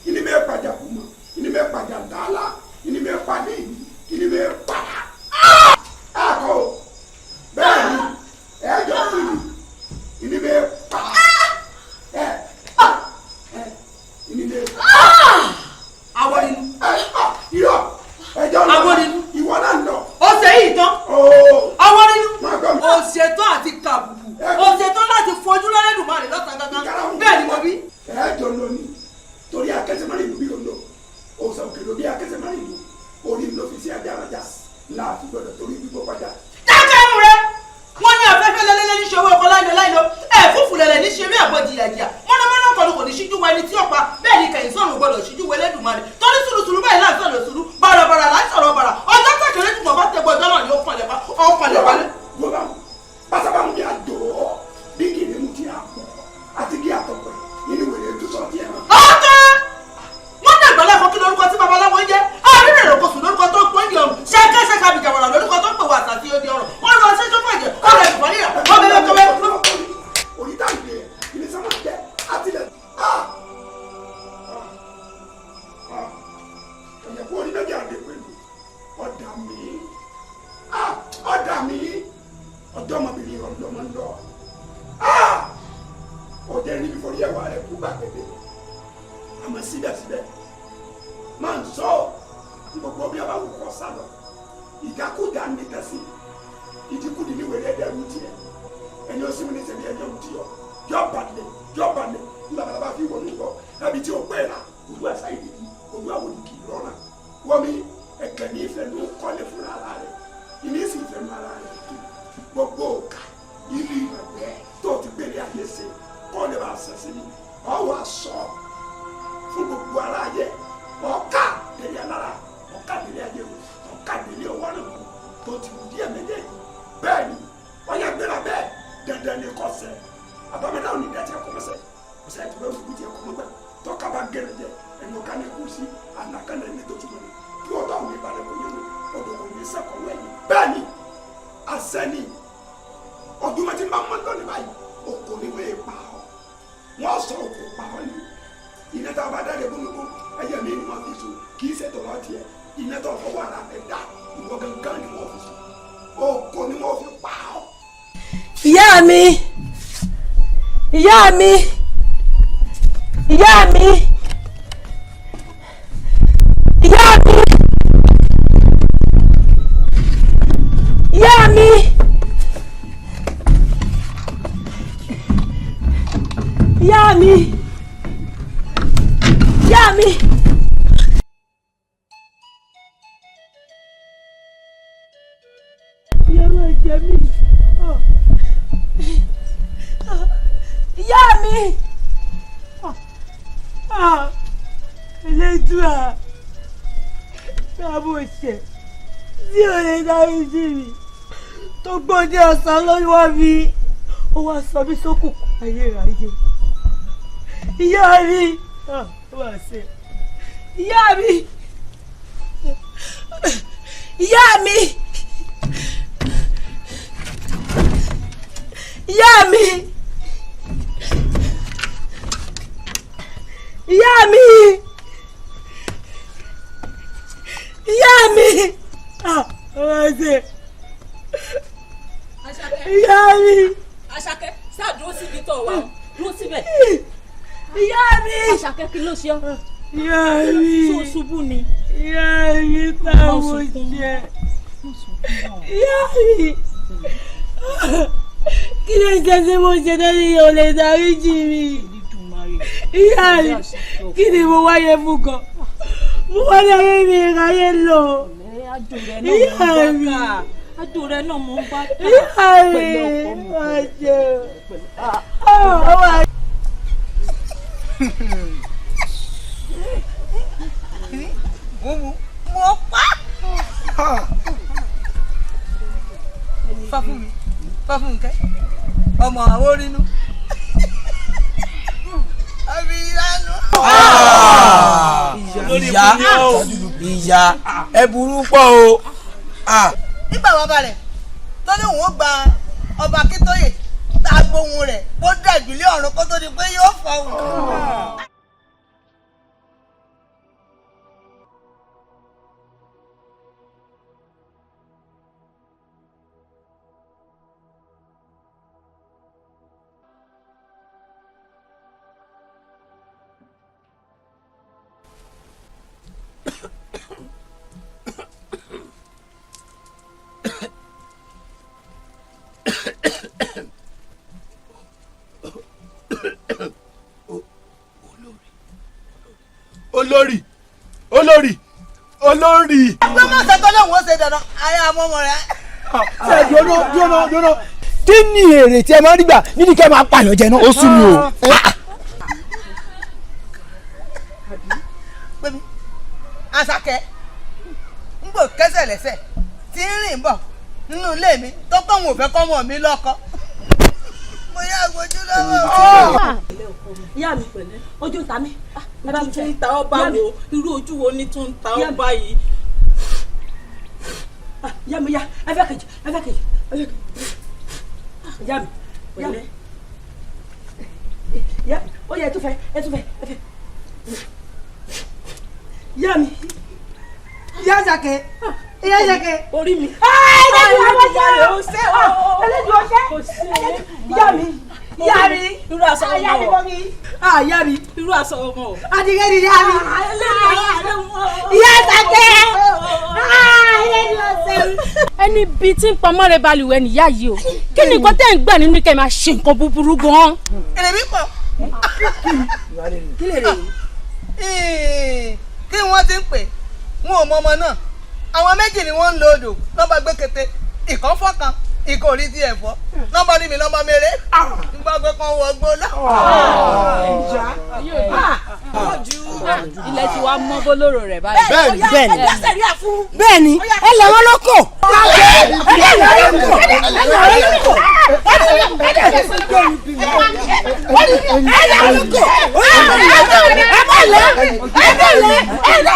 ìní bẹ́ẹ̀ pàjà kùmọ̀ ìní bẹ́ẹ̀ pàjà dàálà ìní bẹ́ẹ̀ pàdé ìní ìní bẹ́ẹ̀ pàdà. àkọ́ bẹ́ẹ̀ ni ẹ̀jọ̀ fún mi ìní bẹ́ẹ̀ pàdà ìní bẹ́ẹ̀ pàdà. àwọn inú. irọ́ ẹjọ́ lọ àwọn inú. ìwọ náà ń lọ. ó ṣe yìí tán. àwọn inú. ó ṣetán àti kàbùkù ó ṣetán láti fojú lọ́lẹ́dùnmáà lọ́sàn-án gangan bẹ́ẹ̀ ni mo bí. ẹjọ́ lọ ni torí akẹ́sẹ̀mọ́rì ìlú bí lọ́nà òòsàn òkèlè bí akẹ́sẹ̀mọ́rì ìlú orí ló fi sí adé arájà láàfin gbọdọ̀ torí gbígbọ́ padà. dákẹ́nu rẹ wọ́n ní afẹ́fẹ́ lẹ́lẹ́lẹ́ ní ṣe owó ọkọ̀ láìlọ láìlọ ẹ̀ fúfú lẹ̀lẹ̀ ní ṣe rí àbọ̀ jìyàjìyà mọ́nàmọ́ná kan kò ní ṣíjú wa ẹni tí ọ̀pá bẹ́ẹ̀ ni kẹ̀yìn sọ̀rọ̀ gbọdọ̀ ṣíjú wa Ẹlẹ́dùmarè torí sùrùsùrù báyìí láì sọ̀rọ̀ sùrù bàràbàrà láì sọ̀rọ̀ bàrà ọjọ́ tẹ̀kẹ̀rẹ́ jùmọ̀ bá tẹ̀ gbọ́dọ̀ náà ni ó kọlẹ̀ bá ọkọlẹ̀ wálé. pásábà ń bí àjò bí kìnìún mú ti àpọ̀ àti bí àtọ̀pẹ̀ nínú ìwé tó sọ tiẹ̀ hàn. ọ̀tẹ̀ wọ́n dẹ̀ gbọ́dọ̀ fún kí lórúkọ tí babaláwo jẹ́ àrídẹ̀ ìrọ̀kọ̀sùn lórúkọ tó pọ́n yìí ọ̀run ṣẹ́kẹ́ṣẹ́ kàbìjàwọ̀rà lórúkọ tó pè wà àtàtì odi ọ̀rọ̀ wọ́n lọ ṣẹ́jọ́ fàjẹ́ ọ̀rẹ́ ìfọ̀nìyà ọ̀bẹ̀lẹ̀kọ̀bẹ̀. onídàgbé ilé sọ́mọ́ jẹ́ àtìlẹ̀ ọ̀yẹ̀kú onídàgbé àgbẹ̀ pẹ̀lú ọ̀dà mi ọ̀dọ́mọbìnrin ọ̀dọ́mọ ń lọ ọ̀dẹ́ níbi fọ́rí ẹ̀wà rẹ̀ kú gbàgbé àmọ́ síbẹ̀síbẹ̀ máa ń sọ gbogbo bí a bá wù kọ́ sálọ ìdákúdà nìkan sí ìdíkùdì ní wẹ̀rẹ̀ ẹ̀dẹ̀rù tiẹ̀ ẹni ó sì mú ní sẹ́bi ẹjọ́ ti yọ balẹ̀ nígbà bàbá fi wọnú bọ̀ ẹbí tí ó pẹ́ la olú àṣà ìdìbò olú àwọn òdìkì rọ́nà wọ́n mi ẹ̀kẹ́ ní ìfẹ́ ló kọ́lé fún ara rẹ̀ ìní sì fẹ́ mú ara rẹ̀ tó gbogbo òkà ìlú ìrẹ̀lẹ̀ tó ti gbélé ayé ṣe kọ́lé bá ṣẹ̀ sí ni ọwọ́ aṣọ fún gbogbo ara ayé ọ̀ka délé alára ọ̀ka délé ayé ọ̀ka délé ọwọ́ náà tó ti wù díẹ̀ méjèèjì bẹ́ẹ̀ ni wọ́n yẹ gbéra bẹ́ẹ̀ dandan ní kọsẹ̀ abamẹ́ta ò ní dẹ́tí ẹ̀kọ́ mẹ́sẹ̀ ọ̀sẹ̀ ẹ̀ tó bẹ́ẹ̀ fún tiẹ̀ kọ́ mẹ́gbẹ́ tọ́ka bá gẹ̀rẹ̀ jẹ ẹ̀yọ́ ká ní kùsì ànàkànnà ní tó túmọ̀ ní kí wọ́n tó àwọn ìbàdàn kò yẹ ọdọ̀ kò ní sẹ́kọ̀ọ́ wẹ̀yìn bẹ́ẹ̀ ni asẹ́ni ọdúnmọ́tì máa ń mọ́ lọ́nà báyìí òkò ní wọ́n pa ọ́ wọ́n sọ òkò pa ọ́ ní iná tó bá dáre gbogbo ẹ̀yẹ mi ni wọ́n fi sùn kì í ṣètò ọ́ tiẹ̀ iná tó fọwọ́ ara rẹ̀ dá ìwọ gangan ni wọ́n fi sùn òkò ni wọ́n fi pa ọ́. ìyá mi ìyá mi ìyá mi ìyá mi ìyá mi ìyá mi ìyá mi. ìyàwó ẹ̀jẹ̀ mi ìyá mi Elédùà tábò ṣe tí ò lè dárí sí mi tó gbọ́dé ọ̀sán lọ́wọ́ mi ó wá sọ mí sókùnkùn ayérayé ìyá mi ìyá mi ìyá mi ìyá mi ìyá mi ìyá mi ìyá mi. Àṣàkẹ́ sáà dúró síbi tó wà dúró síbẹ̀. ìyá mi. Àṣàkẹ́ kí ló ṣe ọ́. ìyá mi. tó ṣubú ni. ìyá mi táwọn jẹ. ìyá mi. kí ló ń ṣe tí mo ṣe lórí ò lè dáríjì mi. ìyá mi kí ni mo wáyé fún gan. mo wáyé ayé mi ìráyé lọ. ìyá mi. Àjò rẹ náà mo ń bá tà pẹ̀lú ọkọ mi. Mo pa. Fáfúnkẹ́ ọmọ àwọn orínú. ìyá ẹ burú pọ̀ o. nígbà wọn balẹ̀ tó ní òun ó gba ọba Akíntóyè tá a gbóhùn rẹ̀ kó dàjú lé ọ̀run kó tó di pé yóò fọhùn. olórí. ẹgbẹ́ máa ṣe tó lóun ó ṣe dandan ayé amọ́mọ rẹ̀. ṣe jóná kí ni èrè tí ẹ máa ń gbà nídìí kẹ́ máa pààyàn jẹ náà. ó sún mi o. Àṣàkẹ́ ń bò kẹ́sẹ̀ lẹ́sẹ̀ tí ń rìn bọ̀ nínú ilé mi tó kọ́ òun ò fẹ́ kọ́ ọmọ mi lọ́kọ. mo yá àgbójú lọ́wọ́. ìyá mi pẹ̀lẹ́ ojú ta mi. ojú tún ń ta ọ́ báwo irú ojú wo ni tún ń ta ọ́ báyìí. ìyá mi ẹ fẹ́ kejì. ìyá mi pẹ̀lẹ́. ó yẹ ẹ tún fẹ́. ìyá mi ìyá Àṣàkẹ́ ìyá Àṣàkẹ́ orí mi. ẹlẹ́dùn ọ̀ṣẹ́ ìyá mi irú aṣọ ọmọ o ìyá mi irú aṣọ ọmọ o adìgẹ́ ni ìyá mi ìyá Àṣàkẹ́ ẹlẹ́dùn ọ̀ṣẹ́. ẹni bíi tí ń pamọ́ rẹ balùwẹ̀ nìyá yìí o kí ni nǹkan tẹ́ ń gbà nínú kẹ́ máa ṣe nǹkan búburú gan-an. èrè mi pọ̀. kí lè rè é. kí wọ́n ti ń pè wọn ò mọ ọmọ náà àwọn méjì ni wọ́n ń lo odò lọ́ba gbé kété ìkan fọ́kan ìkan orí ti ẹ̀fọ́ lọ́ba ní mi lọ́ba mèrè nígbà pé kan wọ gbóná. ilẹ̀ tí wàá mọ́ bólóró rẹ̀ báyìí. bẹ́ẹ̀ni ẹ lọ wọn lóko. ẹ lọ